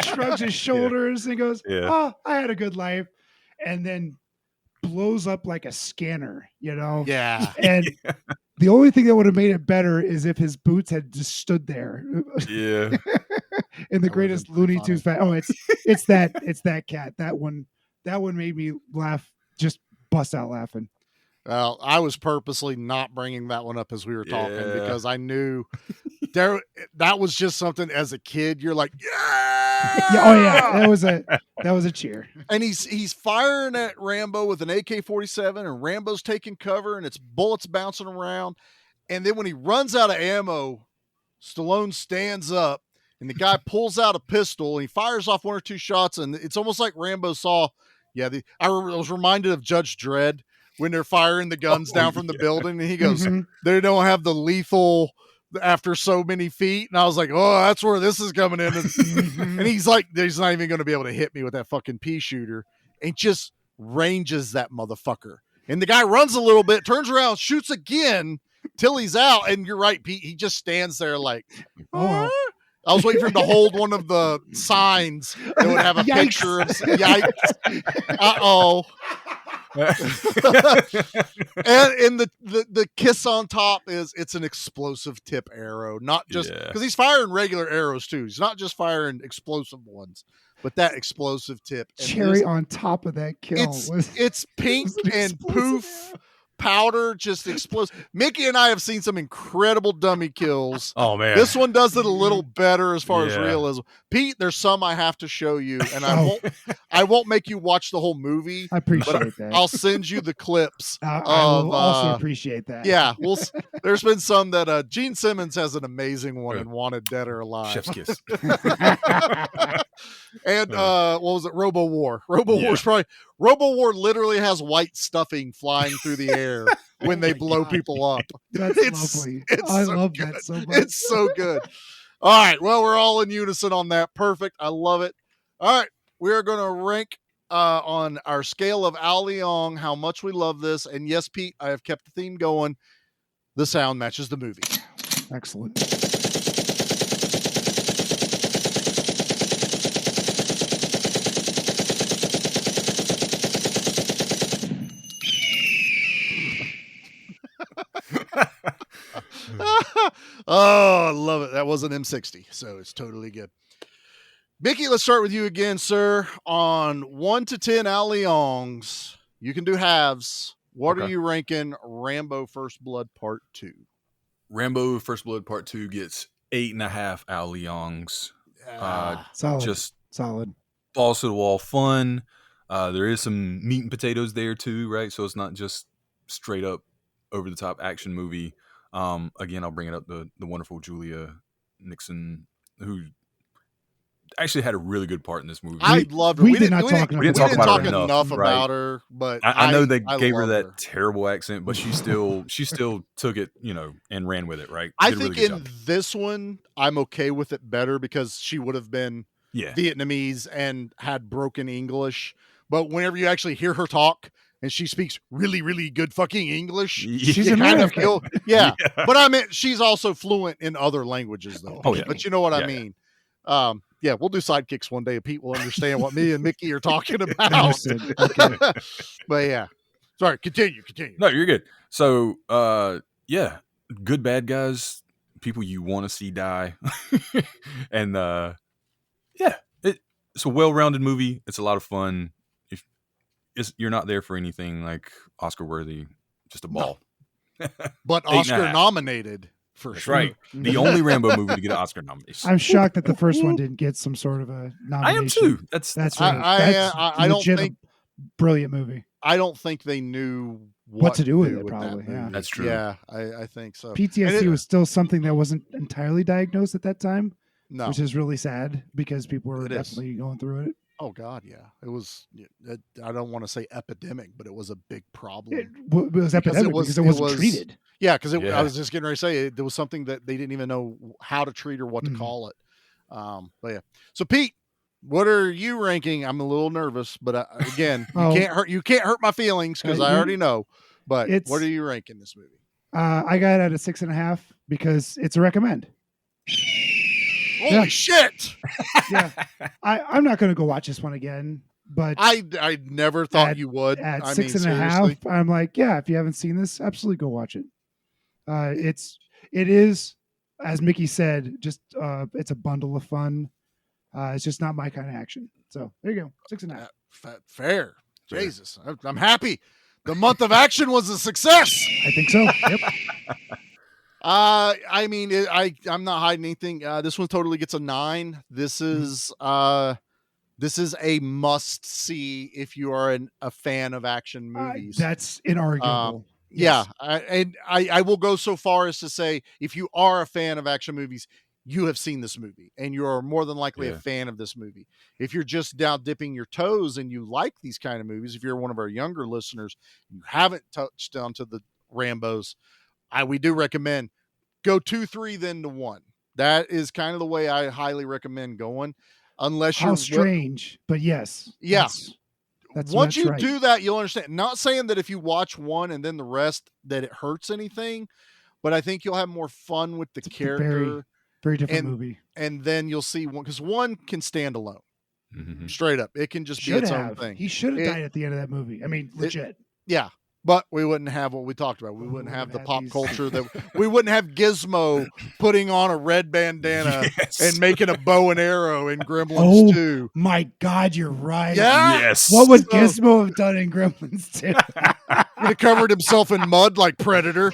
shrugs his shoulders and goes, "Oh, I had a good life," and then blows up like a scanner, Yeah. And the only thing that would have made it better is if his boots had just stood there. Yeah. In the greatest Looney Tunes fan. Oh, it's that cat. That one made me laugh, just bust out laughing. Well, I was purposely not bringing that one up as we were talking because I knew that was just something as a kid you're like, yeah! Oh yeah, that was a cheer. And he's firing at Rambo with an AK-47, and Rambo's taking cover, and it's bullets bouncing around. And then when he runs out of ammo, Stallone stands up, and the guy pulls out a pistol, and he fires off 1 or 2 shots, and it's almost like Rambo saw. Yeah, I was reminded of Judge Dredd when they're firing the guns down from the building, and he goes, "They don't have the lethal after so many feet." And I was like, "Oh, that's where this is coming in." And he's like, "He's not even going to be able to hit me with that fucking pea shooter," and just ranges that motherfucker. And the guy runs a little bit, turns around, shoots again till he's out. And you're right, Pete. He just stands there like, "Oh." I was waiting for him to hold one of the signs that would have a picture of yikes. Uh-oh. and the kiss on top it's an explosive tip arrow, not just because he's firing regular arrows too. He's not just firing explosive ones, but that explosive tip. And cherry on top of that kill. It's pink and poof. Powder just explodes. Mickey and I have seen some incredible dummy kills. Oh man, this one does it a little better as far as realism. Pete, there's some I have to show you, and I won't make you watch the whole movie. I appreciate that. I'll send you the clips. I will also appreciate that. Yeah, there's been some that Gene Simmons has an amazing one in Wanted Dead or Alive. Chef's kiss. And what was it? Robo War. Robo War literally has white stuffing flying through the air when they blow people up. That's lovely. I love that so much. It's so good. All right. Well, we're all in unison on that. Perfect. I love it. All right. We are going to rank on our scale of Al Leong how much we love this. And yes, Pete, I have kept the theme going. The sound matches the movie. Excellent. Oh, I love it. That was an M60, so it's totally good. Mickey, let's start with you again, sir. On 1 to 10 Al Leongs, you can do halves. What are you ranking Rambo First Blood Part 2? Rambo First Blood Part 2 gets 8.5 Al Leongs. Solid. Just solid. Balls to the wall fun. There is some meat and potatoes there too, right? So it's not just straight up over the top action movie. Again, I'll bring it up the wonderful Julia Nixon, who actually had a really good part in this movie. I loved her. We didn't talk about her enough right? about her, but I know they gave her that her. terrible accent, but she still took it, and ran with it, right? I Did a think really good in job. this one, I'm okay with it better because she would have been Vietnamese and had broken English. But whenever you actually hear her talk and she speaks really, really good fucking English, she's you kind of American. feel, But I mean, she's also fluent in other languages, though. Oh, yeah. But you know what I mean. Yeah, we'll do sidekicks one day. Pete will understand what me and Mickey are talking about. Okay. But yeah, sorry. Continue. No, you're good. So, good bad guys, people you want to see die, and it's a well-rounded movie. It's a lot of fun. You're not there for anything like Oscar worthy, just a ball. No. But Oscar nominated for That's sure. right. The only Rambo movie to get an Oscar nomination. I'm shocked that the first one didn't get some sort of a nomination. I am too. That's I don't think brilliant movie. I don't think they knew what to do with it. that Probably, movie. yeah. That's true. Yeah, I think so. PTSD was still something that wasn't entirely diagnosed at that time, No. which is really sad because people were definitely going through it. Oh God, yeah. It was. I don't want to say epidemic, but it was a big problem. It was epidemic because it wasn't treated. Yeah, because I was just getting ready to say there was something that they didn't even know how to treat or what to call it. But yeah. So Pete, what are you ranking? I'm a little nervous, but again, you can't hurt my feelings because I already know. But what are you ranking this movie? I got it at a 6.5 because it's a recommend. Holy shit! Yeah, I'm not going to go watch this one again. But I never thought you would. At I six mean, and a half, seriously. I'm like, yeah, if you haven't seen this, absolutely go watch it. It is, as Micky said, just it's a bundle of fun. It's just not my kind of action. So there you go, 6.5. Fair. Jesus, I'm happy. The month of action was a success. I think so. Yep. I mean, I'm not hiding anything. This one totally gets a 9. This is a must see if you are a fan of action movies. That's inarguable. Yeah, I will go so far as to say if you are a fan of action movies, you have seen this movie and you are more than likely a fan of this movie. If you're just down dipping your toes and you like these kind of movies, if you're one of our younger listeners, you haven't touched onto the Rambos, we do recommend go 2, 3, then to 1. That is kind of the way I highly recommend going. Unless How you're strange, but yes. Yeah. Once you right. do that, you'll understand. Not saying that if you watch one and then the rest that it hurts anything, but I think you'll have more fun with the character. Very, very different movie. And then you'll see one, because one can stand alone. Mm-hmm. Straight up. It can just be its own thing. He should have died at the end of that movie. I mean, legit. Yeah. But we wouldn't have what we talked about. We wouldn't have the pop culture that we wouldn't have Gizmo putting on a red bandana and making a bow and arrow in Gremlins 2. My God, you're right. Yeah. Yes. What would Gizmo have done in Gremlins 2? He'd have covered himself in mud like Predator.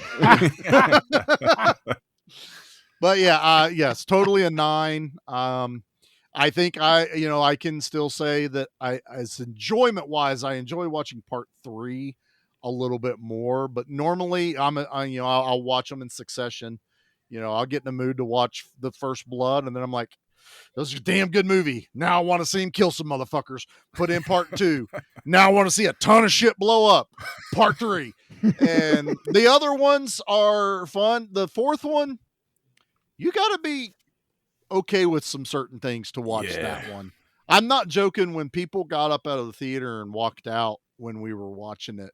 But yeah, yes, totally a 9. I think I can still say that as enjoyment wise, I enjoy watching part 3 a little bit more, but normally I'll watch them in succession. I'll get in the mood to watch the First Blood, and then I'm like, "Those are a damn good movie." Now I want to see him kill some motherfuckers. Put in part 2. Now I want to see a ton of shit blow up. Part 3, and the other ones are fun. The fourth one, you got to be okay with some certain things to watch that one. I'm not joking. When people got up out of the theater and walked out when we were watching it.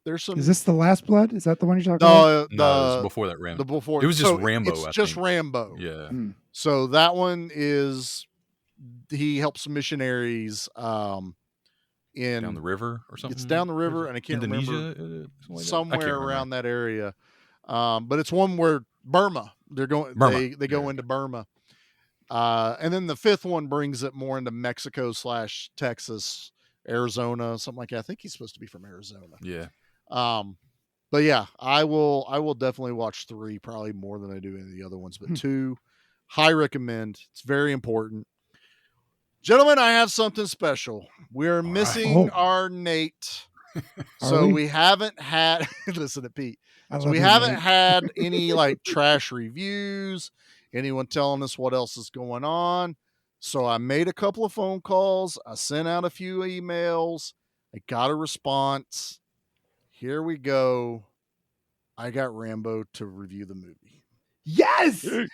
There's some. Is this The Last Blood? Is that the one you're talking about? No, it was before that Rambo. It was just Rambo. It's just Rambo. Yeah. So that one is he helps missionaries in down the river or something. It's down the river, and I can't remember somewhere around that area. But it's one where Burma. They're going. They go into Burma. And then the fifth one brings it more into Mexico / Texas. Arizona, something like that. I think he's supposed to be from Arizona. Yeah. But yeah, I will definitely watch 3 probably more than I do any of the other ones. But 2, high recommend. It's very important. Gentlemen, I have something special. We're missing our Nate. So we haven't had listen to Pete. So we haven't had any like trash reviews, anyone telling us what else is going on. So I made a couple of phone calls. I sent out a few emails. I got a response. Here we go. I got Rambo to review the movie. Yes! Hey,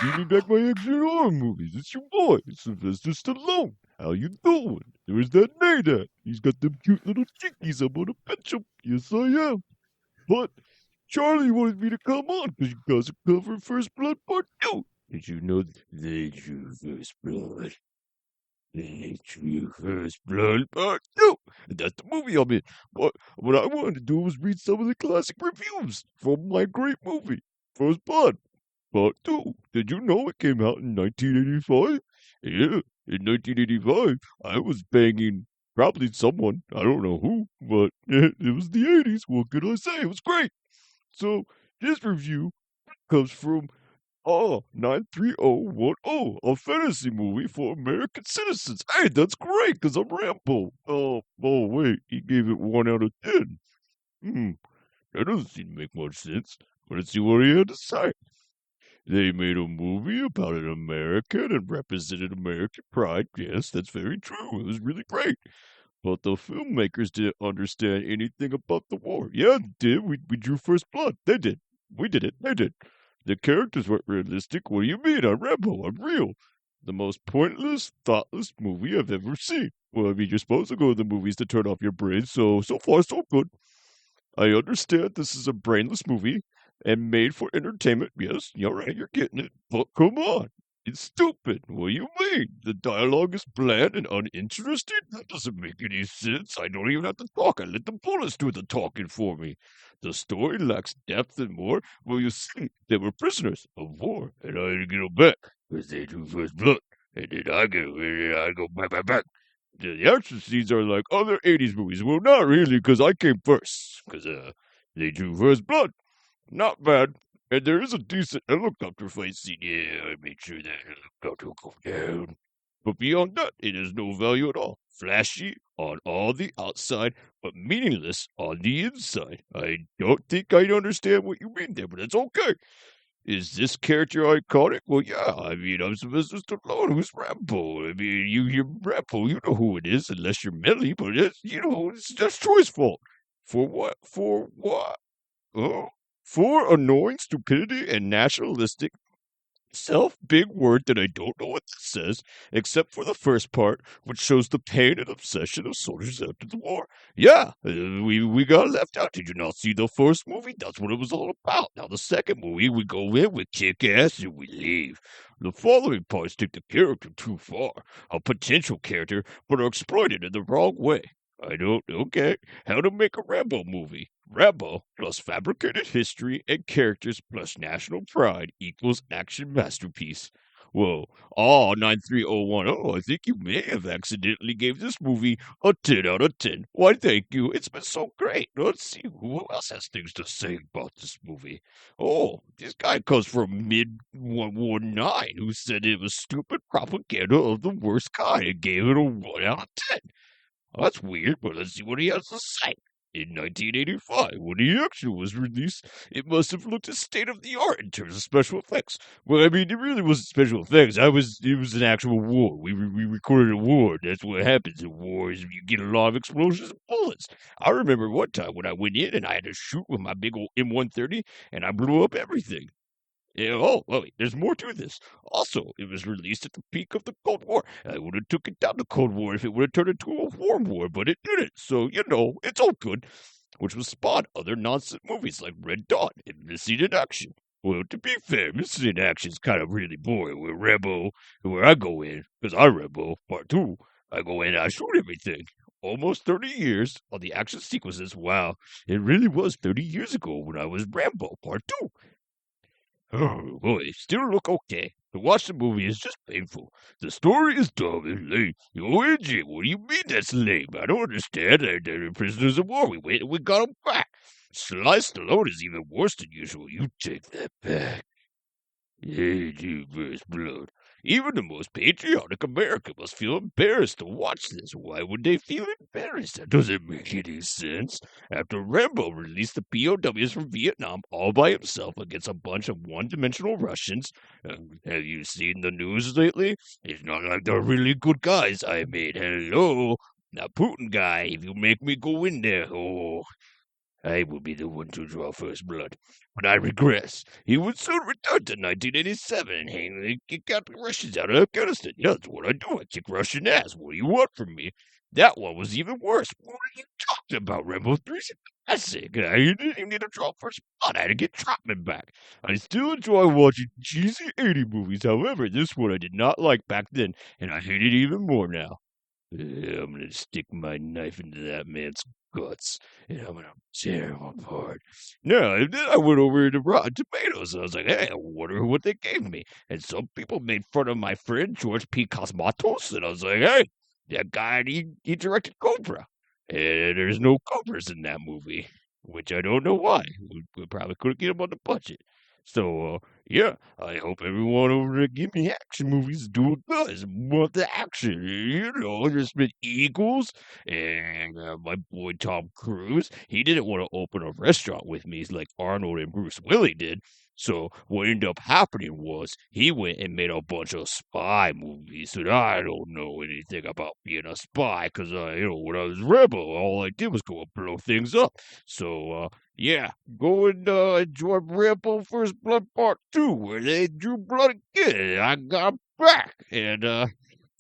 give me back my action horror movies. It's your boy, Sylvester Stallone. How you doing? There's that Nate. He's got them cute little chickies. I'm gonna pinch them. Yes, I am. But Charlie wanted me to come on because you guys are covering First Blood Part 2. Did you know they drew First Blood? They drew First Blood Part 2. And that's the movie I'm in. What I wanted to do was read some of the classic reviews from my great movie, First Blood Part 2. Did you know it came out in 1985? Yeah, in 1985, I was banging probably someone. I don't know who, but it was the 80s. What could I say? It was great. So this review comes from 93010, a fantasy movie for American citizens. Hey, that's great, because I'm Rambo. Oh, wait, he gave it 1 out of 10. That doesn't seem to make much sense. Let's see what he had to say. They made a movie about an American and represented American pride. Yes, that's very true. It was really great. But the filmmakers didn't understand anything about the war. Yeah, they did. We drew First Blood. They did. We did it. They did. The characters weren't realistic. What do you mean? I'm Rambo. I'm real. The most pointless, thoughtless movie I've ever seen. Well, I mean, you're supposed to go to the movies to turn off your brain, so far, so good. I understand this is a brainless movie and made for entertainment. Yes, you're right, you're getting it. But come on. It's stupid. What do you mean? The dialogue is bland and uninteresting? That doesn't make any sense. I don't even have to talk. I let the bullets do the talking for me. The story lacks depth and more. Well, you see, they were prisoners of war, and I had to get them back because they drew first blood. And then I go back. The action scenes are like other 80s movies. Well, not really, because I came first. Because they drew first blood. Not bad. And there is a decent helicopter fight scene. Yeah, I made sure that helicopter will go down. But beyond that, it has no value at all. Flashy on all the outside, but meaningless on the inside. I don't think I understand what you mean there, but it's okay. Is this character iconic? Well, yeah. I mean, I'm Sylvester Stallone. Who's Rambo? I mean, you're Rambo. You know who it is, unless you're Millie. But it's just Troy's fault. For what? For what? Oh, for annoying stupidity and nationalistic big word that I don't know what this says, except for the first part, which shows the pain and obsession of soldiers after the war. Yeah, we got left out. Did you not see the first movie? That's what it was all about. Now the second movie, we go in, we kick ass, and we leave. The following parts take the character too far. A potential character, but are exploited in the wrong way. Okay. How to make a Rambo movie. Rambo plus fabricated history and characters plus national pride equals action masterpiece. Whoa. 93010, I think you may have accidentally gave this movie a 10 out of 10. Why, thank you. It's been so great. Let's see who else has things to say about this movie. Oh, this guy comes from mid-119 who said it was stupid propaganda of the worst kind and gave it a 1 out of 10. Well, that's weird, but let's see what he has to say. In 1985, when the action was released, it must have looked a state of the art in terms of special effects. Well, I mean, it really wasn't special effects. It was an actual war. We recorded a war. That's what happens in wars. You get a lot of explosions and bullets. I remember one time when I went in and I had to shoot with my big old M130, and I blew up everything. Yeah, wait, there's more to this. Also, it was released at the peak of the Cold War. I would have took it down the Cold War if it would have turned into a warm war, but it didn't. So, it's all good. Which was spawned other nonsense movies like Red Dawn and Missing in Action. Well, to be fair, Missing in Action is kind of really boring. With Rambo, where I go in, because I'm Rambo, part 2, I go in and I shoot everything. Almost 30 years on the action sequences. Wow, it really was 30 years ago when I was Rambo, part 2. Oh, boy, still look okay. To watch the movie is just painful. The story is dumb and lame. OMG, what do you mean that's lame? I don't understand. They're prisoners of war. We went and we got them back. Sylvester Stallone is even worse than usual. You take that back. They do first blood. Even the most patriotic American must feel embarrassed to watch this. Why would they feel embarrassed? That doesn't make any sense. After Rambo released the POWs from Vietnam all by himself against a bunch of one-dimensional Russians, have you seen the news lately? It's not like they're really good guys. I mean, hello. Now, Putin guy, if you make me go in there, I will be the one to draw first blood. But I regress. He would soon return to 1987 and kick out the Russians out of Afghanistan. Yeah, that's what I do. I kick Russian ass. What do you want from me? That one was even worse. What are you talking about, Rambo 3? Classic. I didn't even need to draw first blood. I had to get Trotman back. I still enjoy watching cheesy 80 movies. However, this one I did not like back then, and I hate it even more now. I'm gonna stick my knife into that man's guts, and I'm gonna tear him apart. No, and then I went over to Rotten Tomatoes, and I was like, hey, I wonder what they gave me. And some people made fun of my friend, George P. Cosmatos, and I was like, hey, that guy, he directed Cobra. And there's no Cobras in that movie, which I don't know why. We probably couldn't get him on the budget. So, yeah, I hope everyone over there give me action movies do it does. Want the action, there's been Eagles and my boy Tom Cruise. He didn't want to open a restaurant with me like Arnold and Bruce Willis did. So what ended up happening was he went and made a bunch of spy movies. And I don't know anything about being a spy because, when I was Rebel, all I did was go and blow things up. So, yeah, go and enjoy Rambo First Blood Part 2, where they drew blood again. I got back. And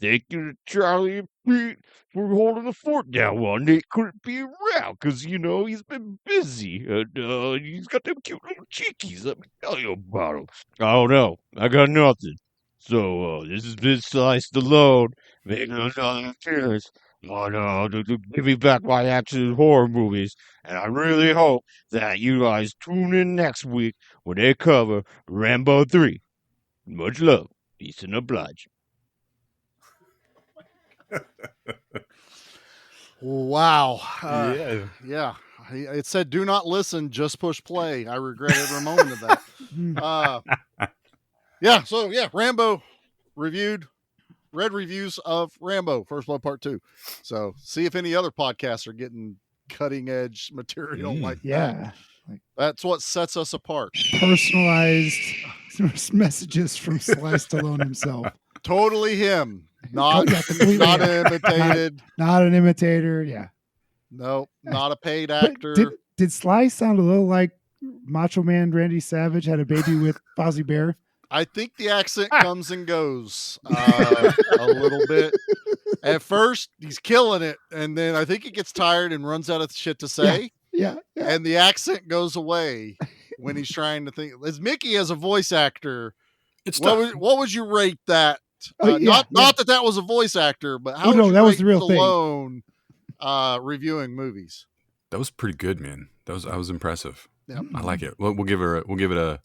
thank you to Charlie and Pete for holding the fort down while Nate couldn't be around, because, he's been busy. And he's got them cute little cheekies. Let me tell you about them. I don't know. I got nothing. So, this has been Sylvester Stallone making another appearance on to give me back my action horror movies. And I really hope that you guys tune in next week when they cover Rambo 3. Much love. Peace and oblige. Wow. Yeah. It said, "Do not listen, just push play." I regret every moment of that. Yeah. So yeah, Rambo reviewed. Read reviews of Rambo: First Blood Part 2. So see if any other podcasts are getting cutting edge material like that. That's what sets us apart. Personalized messages from Sly Stallone himself. Totally him. Not imitated. Not an imitator. Yeah. Nope. Not a paid actor. Did Sly sound a little like Macho Man Randy Savage had a baby with Fozzie Bear? I think the accent comes and goes a little bit. At first, he's killing it, and then I think he gets tired and runs out of shit to say. Yeah. And the accent goes away when he's trying to think. As Micky as a voice actor, what would you rate that? Not that was a voice actor, but how would you that rate was the real Stallone reviewing movies? That was pretty good, man. That was impressive. Yep. I like it. We'll give it a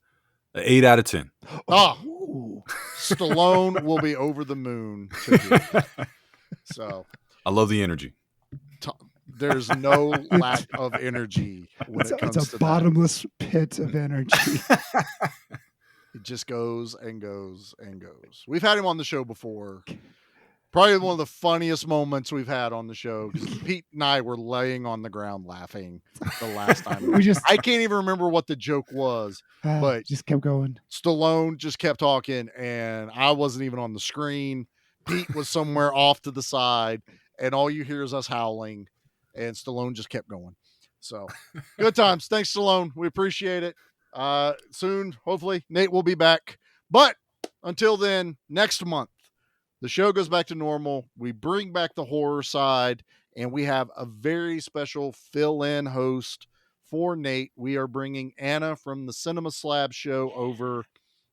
8 out of 10. Oh, Stallone will be over the moon. So I love the energy. There's no lack of energy when it comes to it's a bottomless pit of energy. It just goes and goes and goes. We've had him on the show before. Probably one of the funniest moments we've had on the show, because Pete and I were laying on the ground laughing the last time. I can't even remember what the joke was, but just kept going. Stallone just kept talking, and I wasn't even on the screen. Pete was somewhere off to the side, and all you hear is us howling, and Stallone just kept going. So good times. Thanks, Stallone. We appreciate it. Soon, hopefully, Nate will be back. But until then, next month, the show goes back to normal. We bring back the horror side, and we have a very special fill-in host for Nate. We are bringing Anna from the Cinema Slab show over.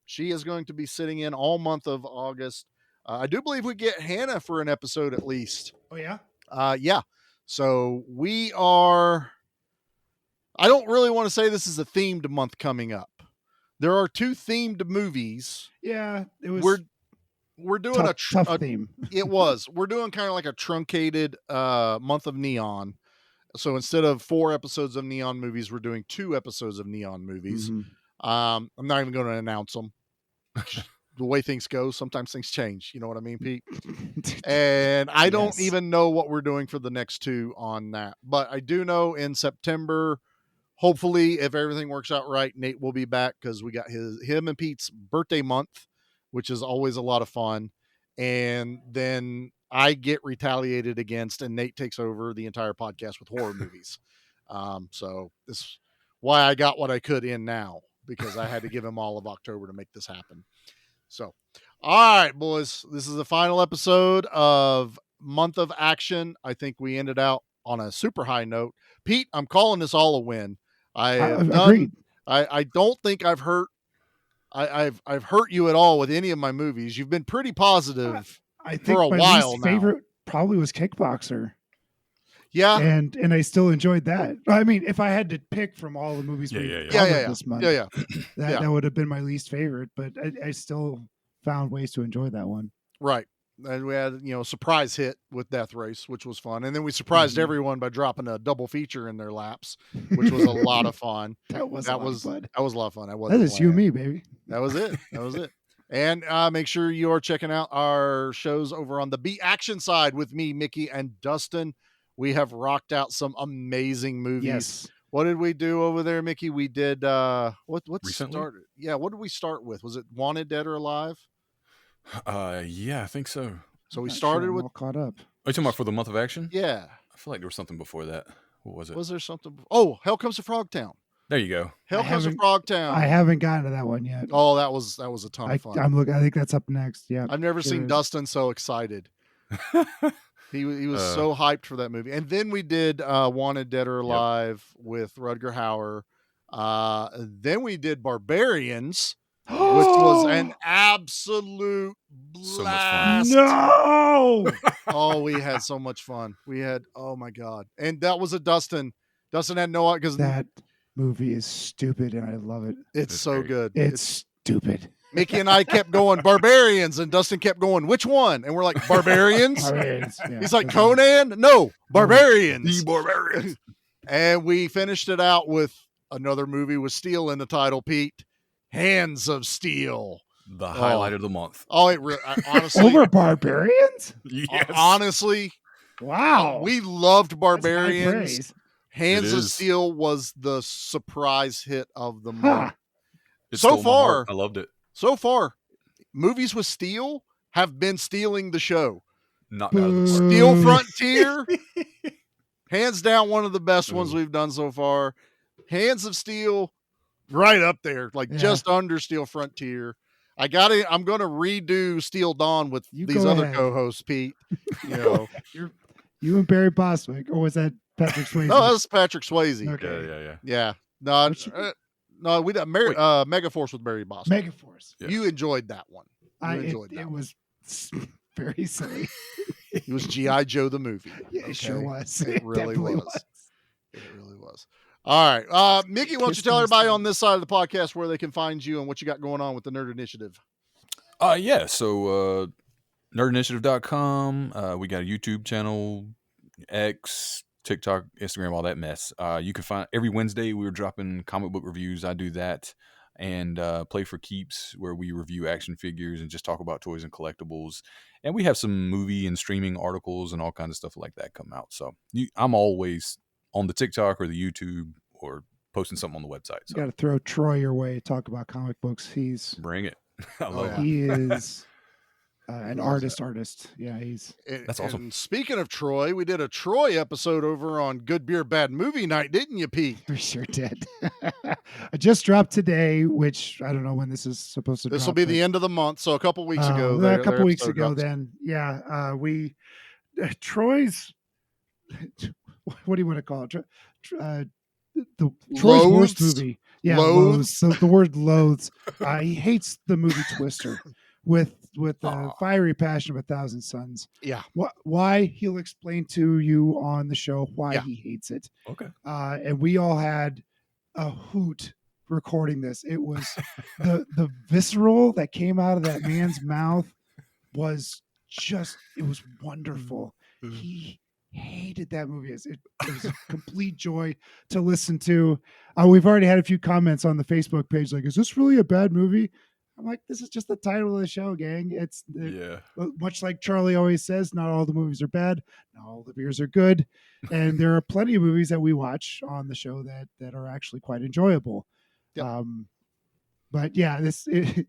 She is going to be sitting in all month of August. I do believe we get Hannah for an episode at least. Oh, yeah? Yeah. So we are... I don't really want to say this is a themed month coming up. There are 2 themed movies. Yeah, it was... We're doing tough theme. It was. We're doing kind of like a truncated month of Neon. So instead of 4 episodes of Neon movies, we're doing 2 episodes of Neon movies. Mm-hmm. I'm not even going to announce them. The way things go, sometimes things change. You know what I mean, Pete? And I don't even know what we're doing for the next 2 on that. But I do know in September, hopefully, if everything works out right, Nate will be back, because we got him and Pete's birthday month, which is always a lot of fun. And then I get retaliated against, and Nate takes over the entire podcast with horror movies. So this is why I got what I could in now, because I had to give him all of October to make this happen. So, all right, boys, this is the final episode of Month of Action. I think we ended out on a super high note. Pete, I'm calling this all a win. Agreed. I don't think I've hurt you at all with any of my movies. You've been pretty positive I think for a my while least now. favorite probably was Kickboxer. Yeah. And I still enjoyed that. I mean, if I had to pick from all the movies we covered this month, that would have been my least favorite, but I still found ways to enjoy that one. Right. And we had, surprise hit with Death Race, which was fun. And then we surprised everyone by dropping a double feature in their laps, which was a lot of fun. That was a lot of fun. That is you and me, baby. That was it. And make sure you are checking out our shows over on the Be Action side with me, Micky, and Dustin. We have rocked out some amazing movies. Yes. What did we do over there, Micky? We did what Recently? started? Yeah, what did we start with? Was it Wanted, Dead or Alive? Yeah, I think so. So we started with all caught up. Are you talking about For the Month of Action? Yeah. I feel like there was something before that. What was it? Was there something? Oh, Hell Comes to Frogtown. There you go. Hell Comes to Frogtown. I haven't gotten to that one yet. Oh, that was a ton of fun. I think that's up next. Yeah. I've never seen Dustin so excited. He was so hyped for that movie. And then we did Wanted, Dead or Alive with Rutger Hauer. Then we did Barbarians which was an absolute So much fun. blast. No. Oh, we had so much fun. We had, oh my God. And that was a Dustin. Dustin had no, because That movie is stupid and I love it. it's so great. good. It's stupid. Mickey and I kept going, Barbarians, and Dustin kept going, which one? And we're like, Barbarians? Barbarians, yeah. He's like, Conan? No, Barbarians. The Barbarians. And we finished it out with another movie with steel in the title, Pete. Hands of Steel. The highlight of the month. Oh, it really, honestly. Over Barbarians? Yes. Honestly. Wow. We loved That's high Barbarians. praise. Hands It of is. Steel was the surprise hit of the Huh. month. It So stole my far, heart. I loved it. So far, movies with steel have been stealing the show. Knocked out of the park. Steel Frontier, hands down, one of the best ones we've done so far. Hands of Steel, right up there, like just under Steel Frontier. I'm gonna redo Steel Dawn with these go other ahead. co-hosts, Pete. You know, You and Barry Bostwick, or was that Patrick Swayze? no, that's Patrick Swayze. Okay. Yeah. No, we did Megaforce with Barry Boston. Megaforce. Yeah. You enjoyed that one. You enjoyed that. It was very silly. It was G.I. Joe the movie. Yeah, it sure was. It really definitely was. It really was. All right. Mickey, why don't you tell everybody on this side of the podcast where they can find you and what you got going on with the Nerd Initiative? So nerdinitiative.com. We got a YouTube channel, X, TikTok, Instagram, all that mess. You can find every Wednesday we're dropping comic book reviews. I do that. And Play for Keeps, where we review action figures and just talk about toys and collectibles. And we have some movie and streaming articles and all kinds of stuff like that come out. So I'm always on the TikTok or the YouTube or posting something on the website. You So got to throw Troy your way. Talk about comic books. He's bring it. I love it. He is an artist. Yeah, That's awesome. And speaking of Troy, we did a Troy episode over on Good Beer Bad Movie Night, didn't you, Pete? We sure did. I just dropped today, which I don't know when this is supposed to. This will be the end of the month, so a couple weeks ago. A couple weeks ago, then we Troy's. What do you want to call it? The Troy's worst movie. Yeah, loathes. So the word loathes. He hates the movie Twister with the fiery passion of 1,000 Suns. Yeah. Why? He'll explain to you on the show why he hates it. Okay. And we all had a hoot recording this. It was the visceral that came out of that man's mouth was it was wonderful. He hated that movie. It was a complete joy to listen to. We've already had a few comments on the Facebook page like, is this really a bad movie? I'm like, this is just the title of the show, gang. It's much like Charlie always says, not all the movies are bad, not all the beers are good. And there are plenty of movies that we watch on the show that are actually quite enjoyable. Yep. But yeah,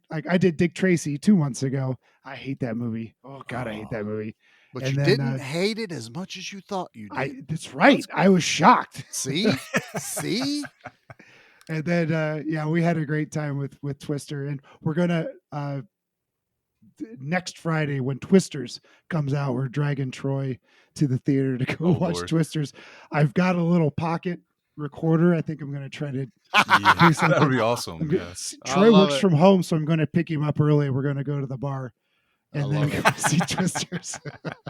like I did Dick Tracy 2 months ago. I hate that movie. Oh God, I hate that movie. But and you didn't hate it as much as you thought you did. That's right. I was shocked. See? And then, we had a great time with Twister. And we're going to, next Friday when Twisters comes out, we're dragging Troy to the theater to go watch Twisters. I've got a little pocket recorder. I think I'm going to try to do something. That would be awesome. Troy works from home, so I'm going to pick him up early. We're going to go to the bar. And then go see Twisters.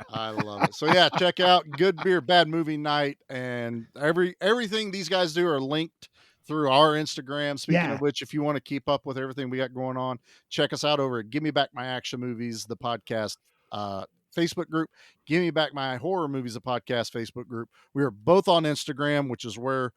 I love it. So yeah, check out Good Beer Bad Movie Night, and everything these guys do are linked through our Instagram. Speaking of which, if you want to keep up with everything we got going on, check us out over at Give Me Back My Action Movies, the podcast Facebook group. Give Me Back My Horror Movies, the podcast Facebook group. We are both on Instagram, which is where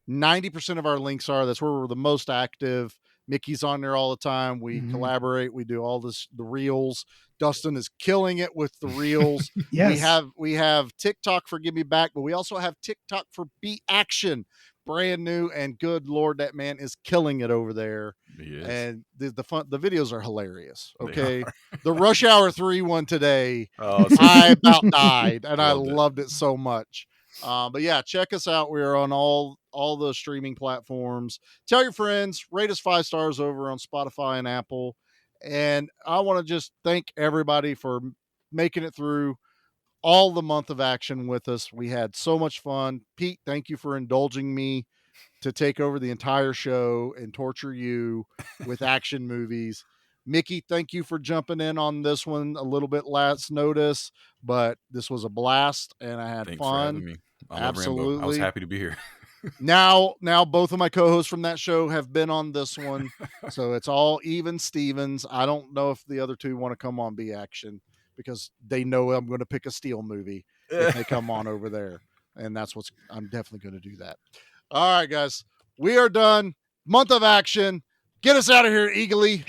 90% of our links are. That's where we're the most active. Mickey's on there all the time. We collaborate. We do all the reels. Dustin is killing it with the reels. Yes. We have TikTok for Give Me Back, but we also have TikTok for Be Action, brand new. And good Lord, that man is killing it over there. And the videos are hilarious. Okay, the Rush Hour 3 one today. I about died, and I loved it so much. But yeah, check us out. We are on all the streaming platforms. Tell your friends, rate us 5 stars over on Spotify and Apple. And I want to just thank everybody for making it through all the month of action with us. We had so much fun. Pete, thank you for indulging me to take over the entire show and torture you with action movies. Mickey, thank you for jumping in on this one a little bit last notice, but this was a blast and I had Thanks fun. for having me. I love Rambo. I was happy to be here. Now both of my co-hosts from that show have been on this one, so it's all even Stevens. I don't know if the other two want to come on B Action because they know I'm going to pick a Steel movie if they come on over there, and I'm definitely going to do that. All right, guys, we are done. Month of Action. Get us out of here, eagerly.